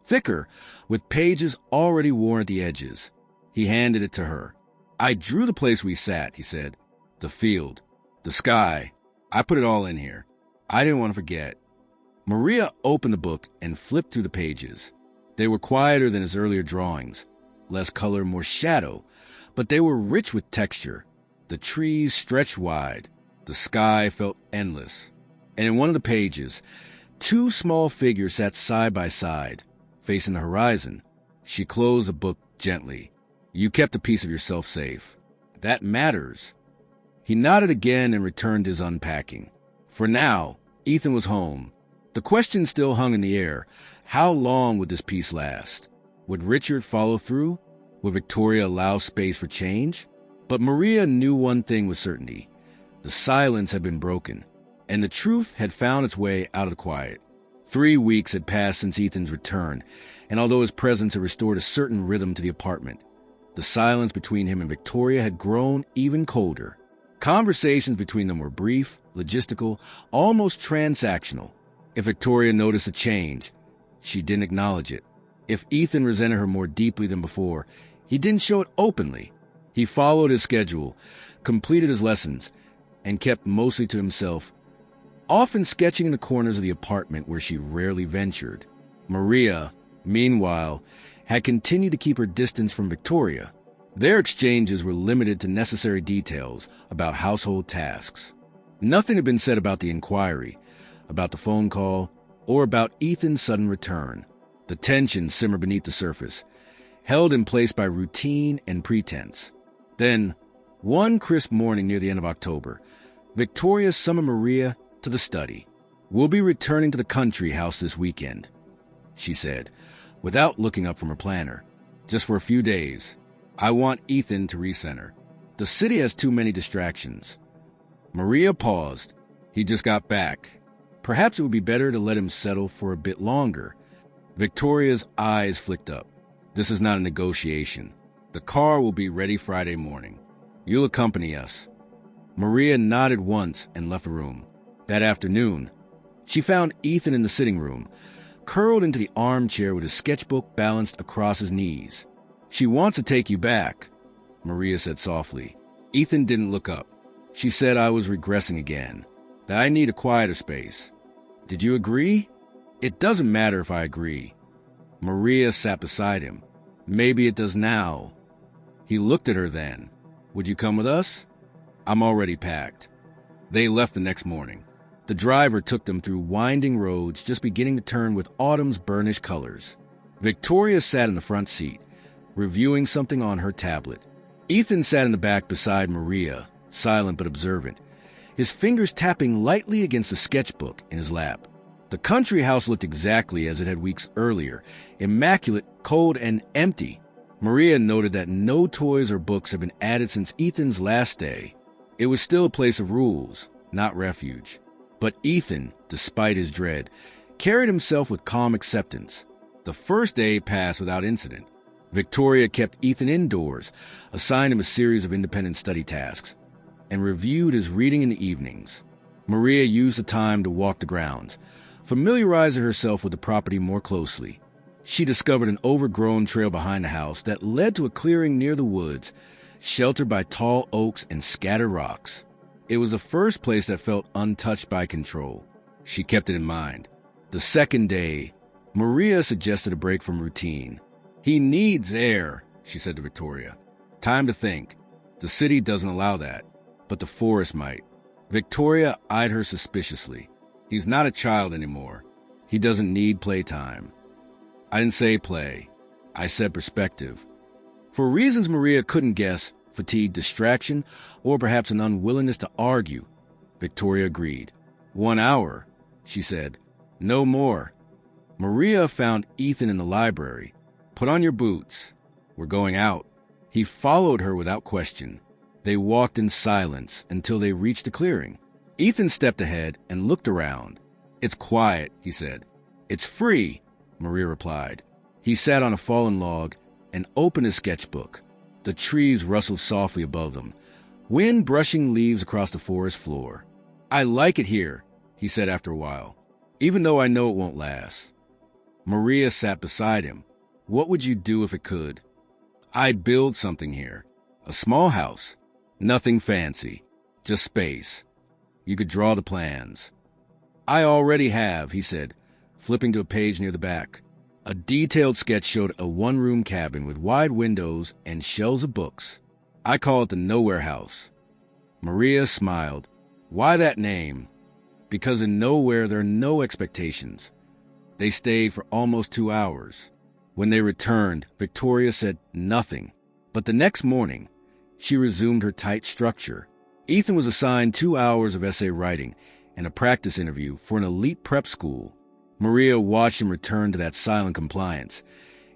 A: thicker, with pages already worn at the edges. He handed it to her. I drew the place we sat, he said. The field, the sky, I put it all in here. I didn't want to forget. Maria opened the book and flipped through the pages. They were quieter than his earlier drawings, less color, more shadow, but they were rich with texture. The trees stretched wide. The sky felt endless. And in one of the pages, two small figures sat side by side, facing the horizon. She closed the book gently. You kept a piece of yourself safe. That matters. He nodded again and returned his unpacking. For now, Ethan was home. The question still hung in the air. How long would this peace last? Would Richard follow through? Would Victoria allow space for change? But Maria knew one thing with certainty. The silence had been broken, and the truth had found its way out of the quiet. 3 weeks had passed since Ethan's return, and although his presence had restored a certain rhythm to the apartment, the silence between him and Victoria had grown even colder. Conversations between them were brief, logistical, almost transactional. If Victoria noticed a change, she didn't acknowledge it. If Ethan resented her more deeply than before, he didn't show it openly. He followed his schedule, completed his lessons, and kept mostly to himself, often sketching in the corners of the apartment where she rarely ventured. Maria, meanwhile, had continued to keep her distance from Victoria. Their exchanges were limited to necessary details about household tasks. Nothing had been said about the inquiry, about the phone call, or about Ethan's sudden return. The tension simmered beneath the surface, held in place by routine and pretense. Then, one crisp morning near the end of October, Victoria summoned Maria to the study. "We'll be returning to the country house this weekend," she said, without looking up from her planner. "Just for a few days. I want Ethan to recenter. The city has too many distractions." Maria paused. He just got back. Perhaps it would be better to let him settle for a bit longer. Victoria's eyes flicked up. "This is not a negotiation. The car will be ready Friday morning. You'll accompany us." Maria nodded once and left the room. That afternoon, she found Ethan in the sitting room, curled into the armchair with his sketchbook balanced across his knees. "She wants to take you back," Maria said softly. Ethan didn't look up. "She said I was regressing again, that I need a quieter space. Did you agree?" "It doesn't matter if I agree." Maria sat beside him. "Maybe it does now." He looked at her then. "Would you come with us?" "I'm already packed." They left the next morning. The driver took them through winding roads just beginning to turn with autumn's burnished colors. Victoria sat in the front seat, reviewing something on her tablet. Ethan sat in the back beside Maria, silent but observant, his fingers tapping lightly against the sketchbook in his lap. The country house looked exactly as it had weeks earlier, immaculate, cold, and empty. Maria noted that no toys or books had been added since Ethan's last day. It was still a place of rules, not refuge. But Ethan, despite his dread, carried himself with calm acceptance. The first day passed without incident. Victoria kept Ethan indoors, assigned him a series of independent study tasks, and reviewed his reading in the evenings. Maria used the time to walk the grounds, familiarizing herself with the property more closely. She discovered an overgrown trail behind the house that led to a clearing near the woods, sheltered by tall oaks and scattered rocks. It was the first place that felt untouched by control. She kept it in mind. The second day, Maria suggested a break from routine. "He needs air," she said to Victoria. "Time to think. The city doesn't allow that, but the forest might." Victoria eyed her suspiciously. "He's not a child anymore. He doesn't need playtime." "I didn't say play. I said perspective." For reasons Maria couldn't guess, fatigue, distraction, or perhaps an unwillingness to argue, Victoria agreed. 1 hour, she said. "No more." Maria found Ethan in the library. "Put on your boots. We're going out." He followed her without question. They walked in silence until they reached the clearing. Ethan stepped ahead and looked around. "It's quiet," he said. "It's free," Maria replied. He sat on a fallen log and opened his sketchbook. The trees rustled softly above them, wind brushing leaves across the forest floor. "I like it here," he said after a while, "even though I know it won't last." Maria sat beside him. "What would you do if it could?" "I'd build something here. A small house. Nothing fancy. Just space." You could draw the plans." "I already have," he said, flipping to a page near the back. A detailed sketch showed a one-room cabin with wide windows and shelves of books. "I call it the Nowhere House." Maria smiled. "Why that name?" "Because in Nowhere there are no expectations." They stayed for almost 2 hours. When they returned, Victoria said nothing. But the next morning, she resumed her tight structure. Ethan was assigned 2 hours of essay writing and a practice interview for an elite prep school. Maria watched him return to that silent compliance,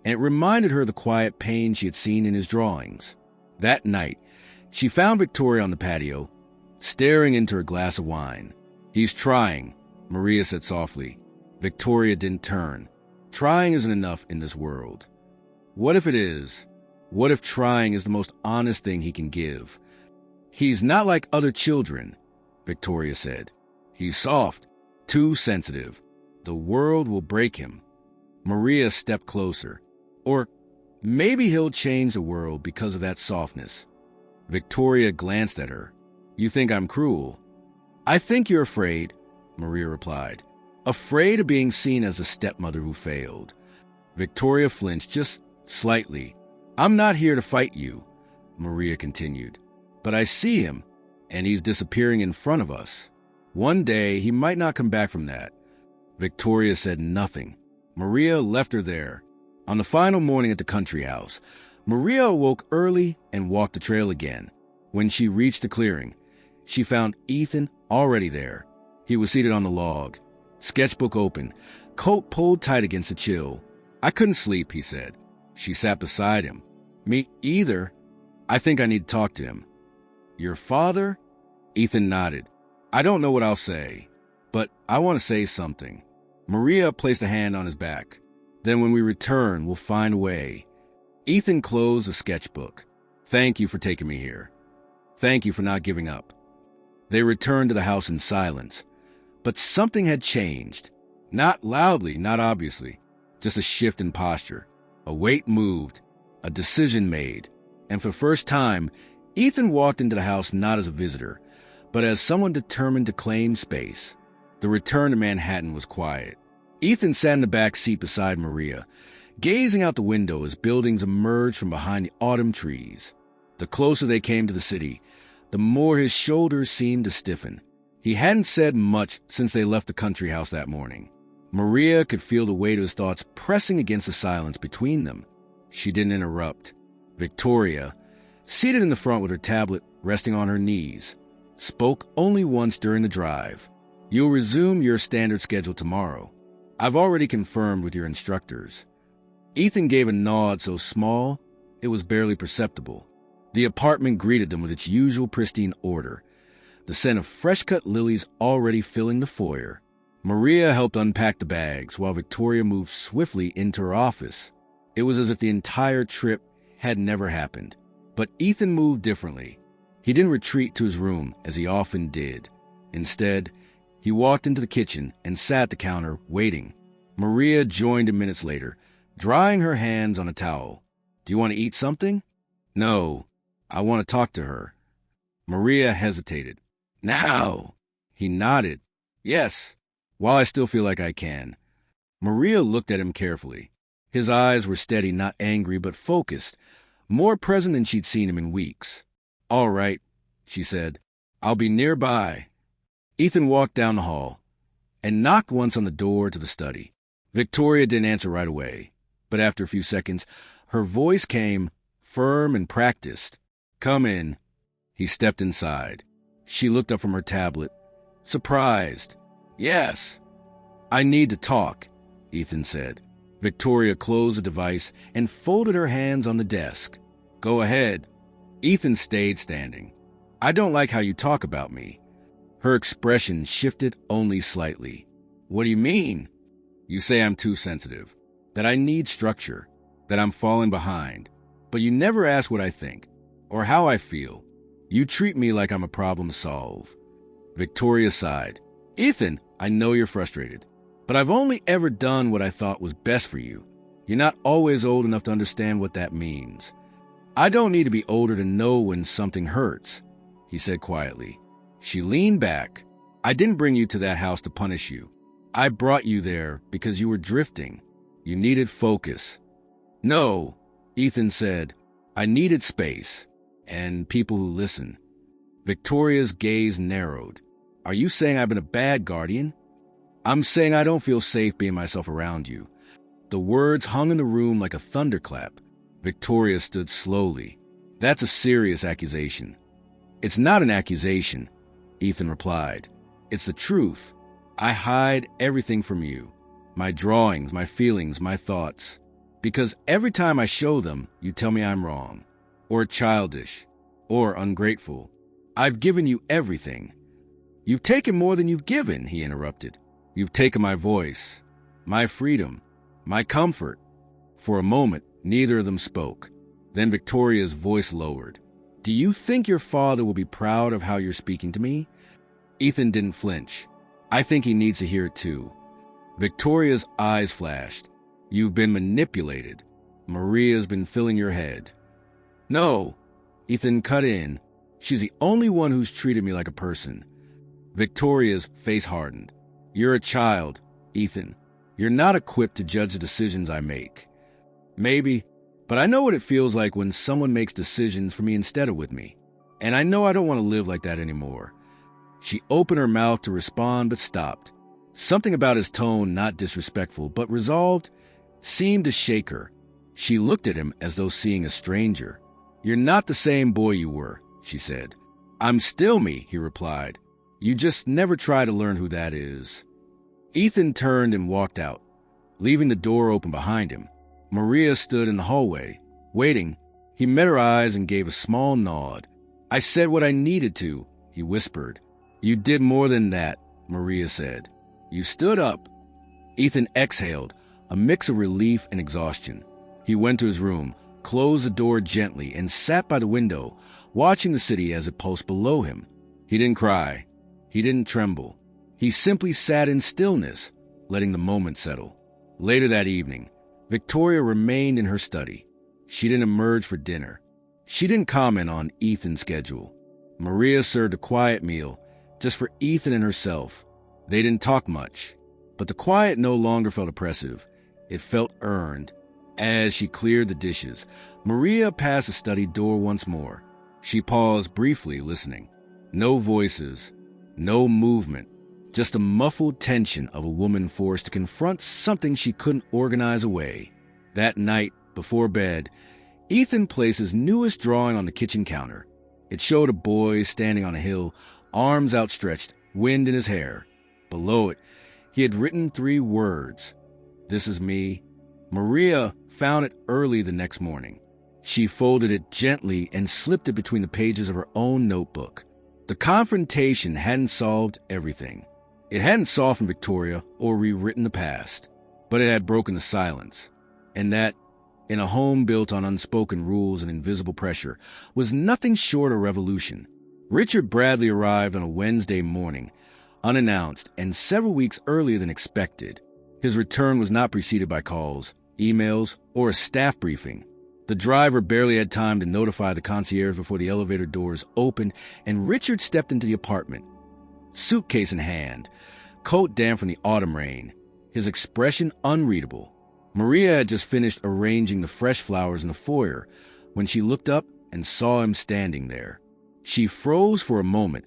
A: and it reminded her of the quiet pain she had seen in his drawings. That night, she found Victoria on the patio, staring into her glass of wine. "He's trying," Maria said softly. Victoria didn't turn. Trying isn't enough in this world. What if it is? What if trying is the most honest thing he can give? "He's not like other children," Victoria said. "He's soft, too sensitive. The world will break him." Maria stepped closer. "Or maybe he'll change the world because of that softness." Victoria glanced at her. "You think I'm cruel?" "I think you're afraid," Maria replied. "Afraid of being seen as a stepmother who failed." Victoria flinched just slightly. "I'm not here to fight you," Maria continued. "But I see him, and he's disappearing in front of us. One day he might not come back from that." Victoria said nothing. Maria left her there. On the final morning at the country house, Maria awoke early and walked the trail again. When she reached the clearing, she found Ethan already there. He was seated on the log, sketchbook open, coat pulled tight against the chill. "I couldn't sleep," he said. She sat beside him. "Me either. I think I need to talk to him." "Your father?" Ethan nodded. "I don't know what I'll say, but I want to say something." Maria placed a hand on his back. "Then when we return, we'll find a way." Ethan closed the sketchbook. "Thank you for taking me here. Thank you for not giving up." They returned to the house in silence. But something had changed. Not loudly, not obviously. Just a shift in posture. A weight moved. A decision made. And for the first time, Ethan walked into the house not as a visitor, but as someone determined to claim space. The return to Manhattan was quiet. Ethan sat in the back seat beside Maria, gazing out the window as buildings emerged from behind the autumn trees. The closer they came to the city, the more his shoulders seemed to stiffen. He hadn't said much since they left the country house that morning. Maria could feel the weight of his thoughts pressing against the silence between them. She didn't interrupt. Victoria, seated in the front with her tablet resting on her knees, spoke only once during the drive. "You'll resume your standard schedule tomorrow. I've already confirmed with your instructors." Ethan gave a nod so small it was barely perceptible. The apartment greeted them with its usual pristine order, the scent of fresh-cut lilies already filling the foyer. Maria helped unpack the bags while Victoria moved swiftly into her office. It was as if the entire trip had never happened. But Ethan moved differently. He didn't retreat to his room as he often did. Instead, he walked into the kitchen and sat at the counter, waiting. Maria joined him minutes later, drying her hands on a towel. "Do you want to eat something?" "No, I want to talk to her." Maria hesitated. "Now!" He nodded. "Yes, while I still feel like I can." Maria looked at him carefully. His eyes were steady, not angry, but focused, more present than she'd seen him in weeks. "All right," she said. "I'll be nearby." Ethan walked down the hall and knocked once on the door to the study. Victoria didn't answer right away, but after a few seconds, her voice came, firm and practiced. "Come in." He stepped inside. She looked up from her tablet, surprised. "Yes." "I need to talk," Ethan said. Victoria closed the device and folded her hands on the desk. "Go ahead." Ethan stayed standing. "I don't like how you talk about me." Her expression shifted only slightly. "What do you mean?" "You say I'm too sensitive, that I need structure, that I'm falling behind. But you never ask what I think, or how I feel. You treat me like I'm a problem to solve." Victoria sighed. "Ethan, I know you're frustrated, but I've only ever done what I thought was best for you. You're not always old enough to understand what that means." "I don't need to be older to know when something hurts," he said quietly. She leaned back. I didn't bring you to that house to punish you. I brought you there because you were drifting. You needed focus. No, Ethan said. I needed space and people who listen. Victoria's gaze narrowed. Are you saying I've been a bad guardian? I'm saying I don't feel safe being myself around you. The words hung in the room like a thunderclap. Victoria stood slowly. That's a serious accusation. It's not an accusation, Ethan replied. It's the truth. I hide everything from you. My drawings, my feelings, my thoughts. Because every time I show them, you tell me I'm wrong, or childish, or ungrateful. I've given you everything. You've taken more than you've given, he interrupted. You've taken my voice, my freedom, my comfort. For a moment, neither of them spoke. Then Victoria's voice lowered. Do you think your father will be proud of how you're speaking to me? Ethan didn't flinch. I think he needs to hear it too. Victoria's eyes flashed. You've been manipulated. Maria's been filling your head. No, Ethan cut in. She's the only one who's treated me like a person. Victoria's face hardened. You're a child, Ethan. You're not equipped to judge the decisions I make. Maybe, but I know what it feels like when someone makes decisions for me instead of with me. And I know I don't want to live like that anymore. She opened her mouth to respond but stopped. Something about his tone, not disrespectful, but resolved, seemed to shake her. She looked at him as though seeing a stranger. You're not the same boy you were, she said. I'm still me, he replied. You just never try to learn who that is. Ethan turned and walked out, leaving the door open behind him. Maria stood in the hallway, waiting. He met her eyes and gave a small nod. I said what I needed to, he whispered. You did more than that, Maria said. You stood up. Ethan exhaled, a mix of relief and exhaustion. He went to his room, closed the door gently, and sat by the window, watching the city as it pulsed below him. He didn't cry. He didn't tremble. He simply sat in stillness, letting the moment settle. Later that evening, Victoria remained in her study. She didn't emerge for dinner. She didn't comment on Ethan's schedule. Maria served a quiet meal, just for Ethan and herself. They didn't talk much, but the quiet no longer felt oppressive. It felt earned. As she cleared the dishes, Maria passed the study door once more. She paused briefly, listening. No voices, no movement, just a muffled tension of a woman forced to confront something she couldn't organize away. That night, before bed, Ethan placed his newest drawing on the kitchen counter. It showed a boy standing on a hill, arms outstretched, wind in his hair. Below it, he had written 3 words. This is me. Maria found it early the next morning. She folded it gently and slipped it between the pages of her own notebook. The confrontation hadn't solved everything. It hadn't softened Victoria or rewritten the past, but it had broken the silence. And that, in a home built on unspoken rules and invisible pressure, was nothing short of revolution. Richard Bradley arrived on a Wednesday morning, unannounced and several weeks earlier than expected. His return was not preceded by calls, emails, or a staff briefing. The driver barely had time to notify the concierge before the elevator doors opened and Richard stepped into the apartment. Suitcase in hand, coat damp from the autumn rain, his expression unreadable. Maria had just finished arranging the fresh flowers in the foyer when she looked up and saw him standing there. She froze for a moment,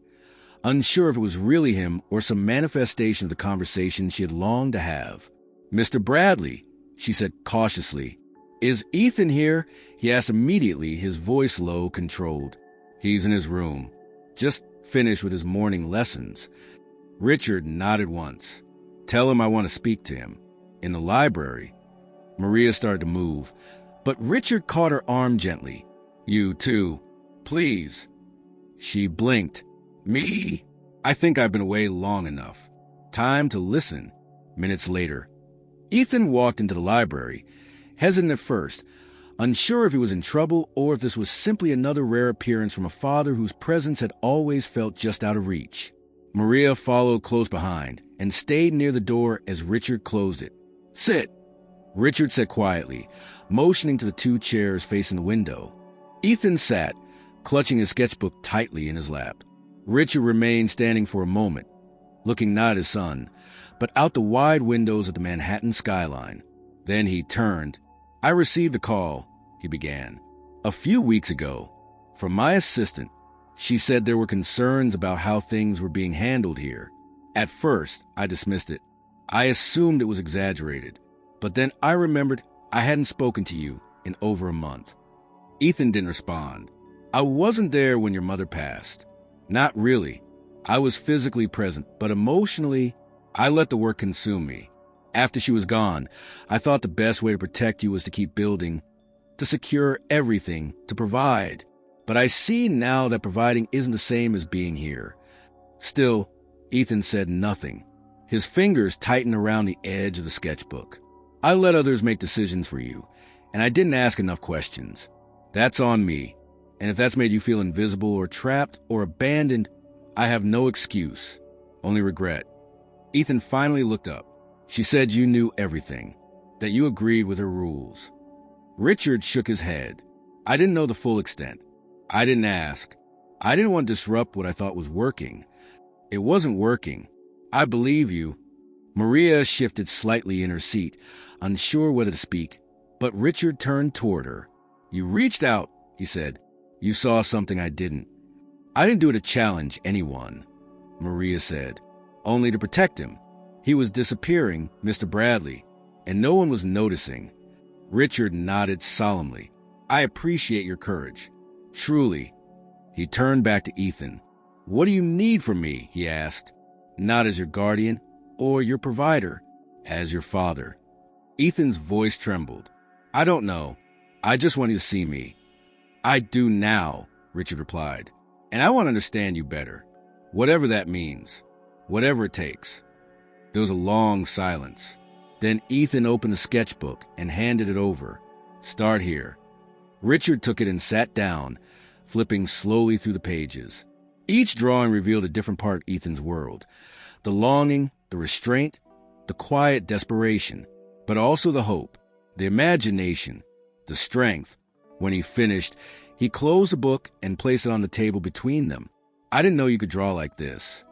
A: unsure if it was really him or some manifestation of the conversation she had longed to have. Mr. Bradley, she said cautiously. Is Ethan here? He asked immediately, his voice low, controlled. He's in his room. Just finished with his morning lessons. Richard nodded once. Tell him I want to speak to him. In the library. Maria started to move, but Richard caught her arm gently. You too. Please. She blinked. Me? I think I've been away long enough. Time to listen. Minutes later, Ethan walked into the library, hesitant at first, unsure if he was in trouble or if this was simply another rare appearance from a father whose presence had always felt just out of reach. Maria followed close behind and stayed near the door as Richard closed it. Sit, Richard said quietly, motioning to the 2 chairs facing the window. Ethan sat, clutching his sketchbook tightly in his lap. Richard remained standing for a moment, looking not at his son, but out the wide windows of the Manhattan skyline. Then he turned. "I received a call," he began, "a few weeks ago, from my assistant. She said there were concerns about how things were being handled here. At first, I dismissed it. I assumed it was exaggerated. But then I remembered I hadn't spoken to you in over a month." Ethan didn't respond. "I wasn't there when your mother passed." "Not really. I was physically present, but emotionally, I let the work consume me. After she was gone, I thought the best way to protect you was to keep building, to secure everything, to provide. But I see now that providing isn't the same as being here." Still, Ethan said nothing. His fingers tightened around the edge of the sketchbook. "I let others make decisions for you, and I didn't ask enough questions. That's on me. And if that's made you feel invisible or trapped or abandoned, I have no excuse, only regret." Ethan finally looked up. "She said you knew everything, that you agreed with her rules." Richard shook his head. "I didn't know the full extent. I didn't ask. I didn't want to disrupt what I thought was working. It wasn't working. I believe you." Maria shifted slightly in her seat, unsure whether to speak, but Richard turned toward her. "You reached out," he said. "You saw something I didn't." "I didn't do it to challenge anyone," Maria said, "only to protect him. He was disappearing, Mr. Bradley, and no one was noticing." Richard nodded solemnly. "I appreciate your courage. Truly." He turned back to Ethan. "What do you need from me?" he asked. "Not as your guardian or your provider, as your father." Ethan's voice trembled. "I don't know. I just want you to see me." "I do now," Richard replied. "And I want to understand you better. Whatever that means. Whatever it takes." There was a long silence. Then Ethan opened the sketchbook and handed it over. "Start here." Richard took it and sat down, flipping slowly through the pages. Each drawing revealed a different part of Ethan's world. The longing, the restraint, the quiet desperation, but also the hope, the imagination, the strength. When he finished, he closed the book and placed it on the table between them. "I didn't know you could draw like this."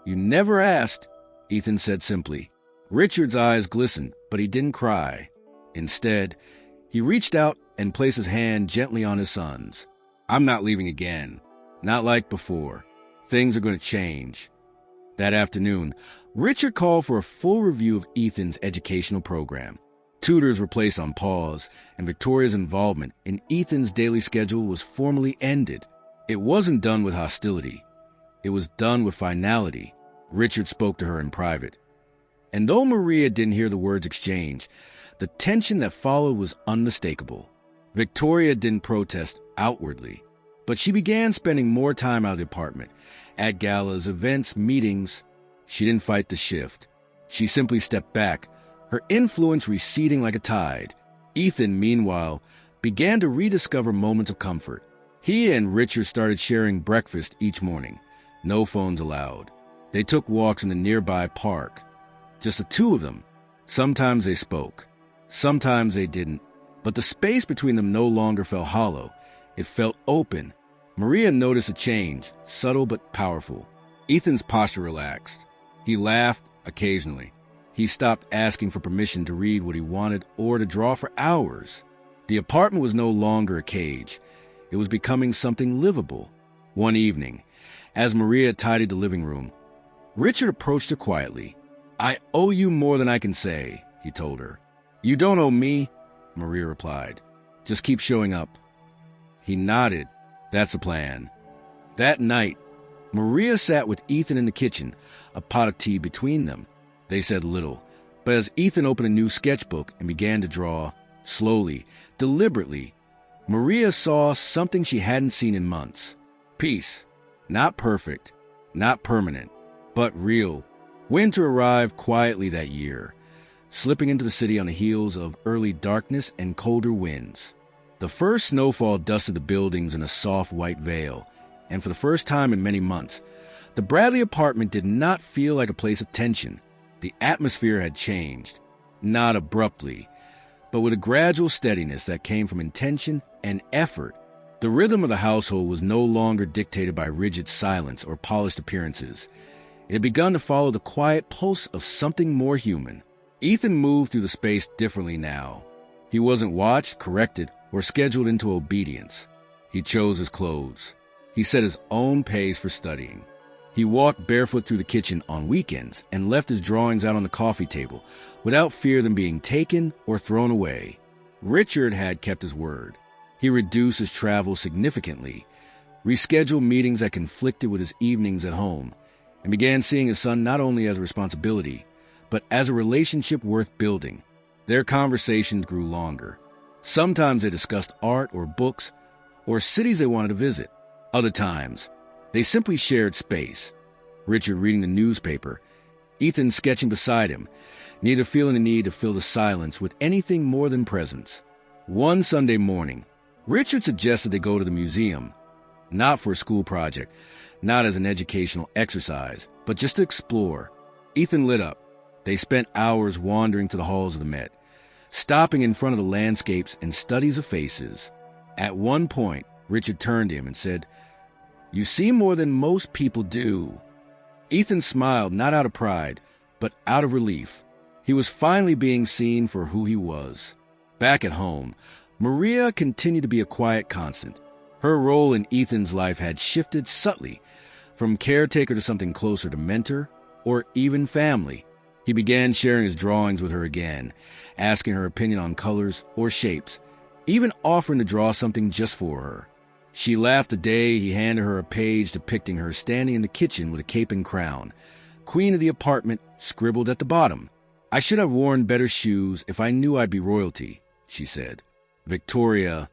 A: "You never asked," Ethan said simply. Richard's eyes glistened, but he didn't cry. Instead, he reached out and placed his hand gently on his son's. "I'm not leaving again. Not like before. Things are going to change." That afternoon, Richard called for a full review of Ethan's educational program. Tutors were placed on pause, and Victoria's involvement in Ethan's daily schedule was formally ended. It wasn't done with hostility. It was done with finality. Richard spoke to her in private. And though Maria didn't hear the words exchanged, the tension that followed was unmistakable. Victoria didn't protest outwardly, but she began spending more time out of the apartment, at galas, events, meetings. She didn't fight the shift. She simply stepped back, her influence receding like a tide. Ethan, meanwhile, began to rediscover moments of comfort. He and Richard started sharing breakfast each morning. No phones allowed. They took walks in the nearby park. Just the two of them. Sometimes they spoke. Sometimes they didn't. But the space between them no longer felt hollow. It felt open. Maria noticed a change, subtle but powerful. Ethan's posture relaxed. He laughed occasionally. He stopped asking for permission to read what he wanted or to draw for hours. The apartment was no longer a cage. It was becoming something livable. One evening, as Maria tidied the living room, Richard approached her quietly. "I owe you more than I can say," he told her. "You don't owe me," Maria replied. "Just keep showing up." He nodded. "That's the plan." That night, Maria sat with Ethan in the kitchen, a pot of tea between them. They said little, but as Ethan opened a new sketchbook and began to draw, slowly, deliberately, Maria saw something she hadn't seen in months. Peace. Not perfect, not permanent, but real. Winter arrived quietly that year, slipping into the city on the heels of early darkness and colder winds. The first snowfall dusted the buildings in a soft white veil, and for the first time in many months, the Bradley apartment did not feel like a place of tension. The atmosphere had changed, not abruptly, but with a gradual steadiness that came from intention and effort. The rhythm of the household was no longer dictated by rigid silence or polished appearances. It had begun to follow the quiet pulse of something more human. Ethan moved through the space differently now. He wasn't watched, corrected, or scheduled into obedience. He chose his clothes. He set his own pace for studying. He walked barefoot through the kitchen on weekends and left his drawings out on the coffee table without fear of them being taken or thrown away. Richard had kept his word. He reduced his travel significantly, rescheduled meetings that conflicted with his evenings at home, and began seeing his son not only as a responsibility, but as a relationship worth building. Their conversations grew longer. Sometimes they discussed art or books or cities they wanted to visit. Other times, they simply shared space. Richard reading the newspaper, Ethan sketching beside him, neither feeling the need to fill the silence with anything more than presence. One Sunday morning, Richard suggested they go to the museum, not for a school project, not as an educational exercise, but just to explore. Ethan lit up. They spent hours wandering to the halls of the Met, stopping in front of the landscapes and studies of faces. At one point, Richard turned to him and said, "You see more than most people do." Ethan smiled, not out of pride, but out of relief. He was finally being seen for who he was. Back at home, Maria continued to be a quiet constant. Her role in Ethan's life had shifted subtly, from caretaker to something closer to mentor, or even family. He began sharing his drawings with her again, asking her opinion on colors or shapes, even offering to draw something just for her. She laughed the day he handed her a page depicting her standing in the kitchen with a cape and crown. "Queen of the apartment," scribbled at the bottom. "I should have worn better shoes if I knew I'd be royalty," she said. Victoria,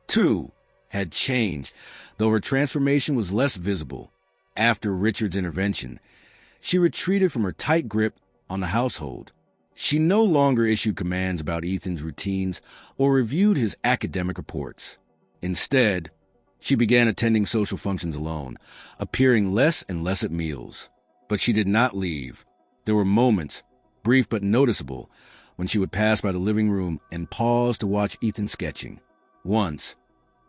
A: too, had changed, though her transformation was less visible. After Richard's intervention, she retreated from her tight grip on the household. She no longer issued commands about Ethan's routines or reviewed his academic reports. Instead, she began attending social functions alone, appearing less and less at meals. But she did not leave. There were moments, brief but noticeable, when she would pass by the living room and pause to watch Ethan sketching. Once,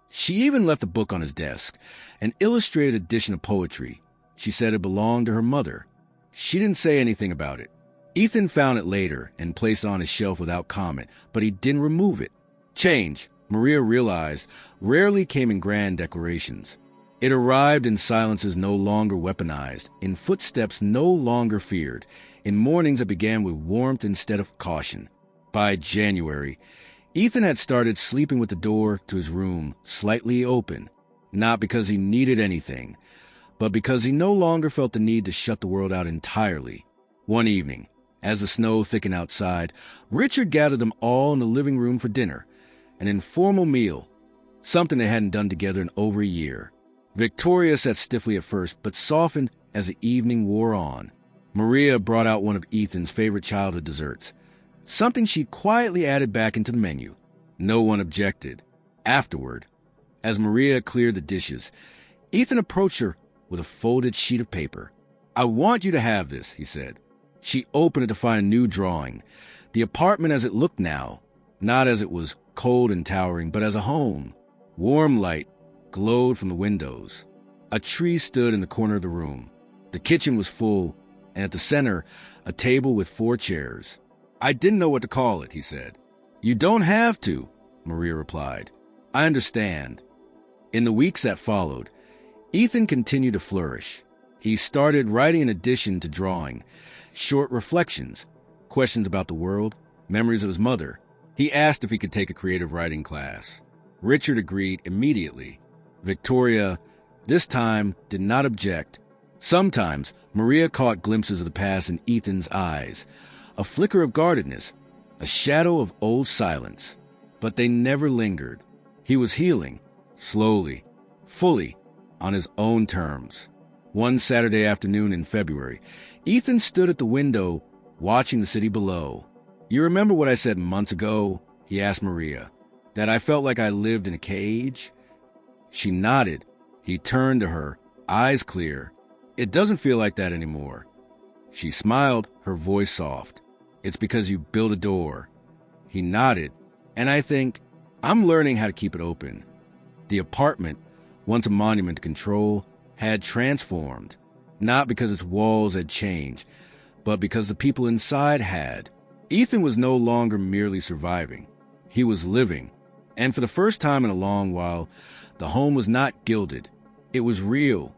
A: she even left a book on his desk, an illustrated edition of poetry. She said it belonged to her mother. She didn't say anything about it. Ethan found it later and placed it on his shelf without comment, but he didn't remove it. Change, Maria realized, rarely came in grand declarations. It arrived in silences no longer weaponized, in footsteps no longer feared, in mornings that began with warmth instead of caution. By January, Ethan had started sleeping with the door to his room slightly open, not because he needed anything, but because he no longer felt the need to shut the world out entirely. One evening, as the snow thickened outside, Richard gathered them all in the living room for dinner, an informal meal, something they hadn't done together in over a year. Victoria sat stiffly at first, but softened as the evening wore on. Maria brought out one of Ethan's favorite childhood desserts, something she quietly added back into the menu. No one objected. Afterward, as Maria cleared the dishes, Ethan approached her with a folded sheet of paper. "I want you to have this," he said. She opened it to find a new drawing, the apartment as it looked now, not as it was cold and towering, but as a home. Warm light glowed from the windows. A tree stood in the corner of the room. The kitchen was full, and at the center, a table with 4 chairs. "I didn't know what to call it," he said. "You don't have to," Maria replied. "I understand." In the weeks that followed, Ethan continued to flourish. He started writing in addition to drawing, short reflections, questions about the world, memories of his mother. He asked if he could take a creative writing class. Richard agreed immediately. Victoria, this time, did not object. Sometimes, Maria caught glimpses of the past in Ethan's eyes, a flicker of guardedness, a shadow of old silence. But they never lingered. He was healing, slowly, fully, on his own terms. One Saturday afternoon in February, Ethan stood at the window, watching the city below. "You remember what I said months ago?" he asked Maria. "That I felt like I lived in a cage?" She nodded. He turned to her, eyes clear. "It doesn't feel like that anymore." She smiled, her voice soft. "It's because you built a door." He nodded. "And I think I'm learning how to keep it open." The apartment, once a monument to control, had transformed. not because its walls had changed, but because the people inside had. Ethan was no longer merely surviving. He was living. And for the first time in a long while, the home was not gilded. It was real.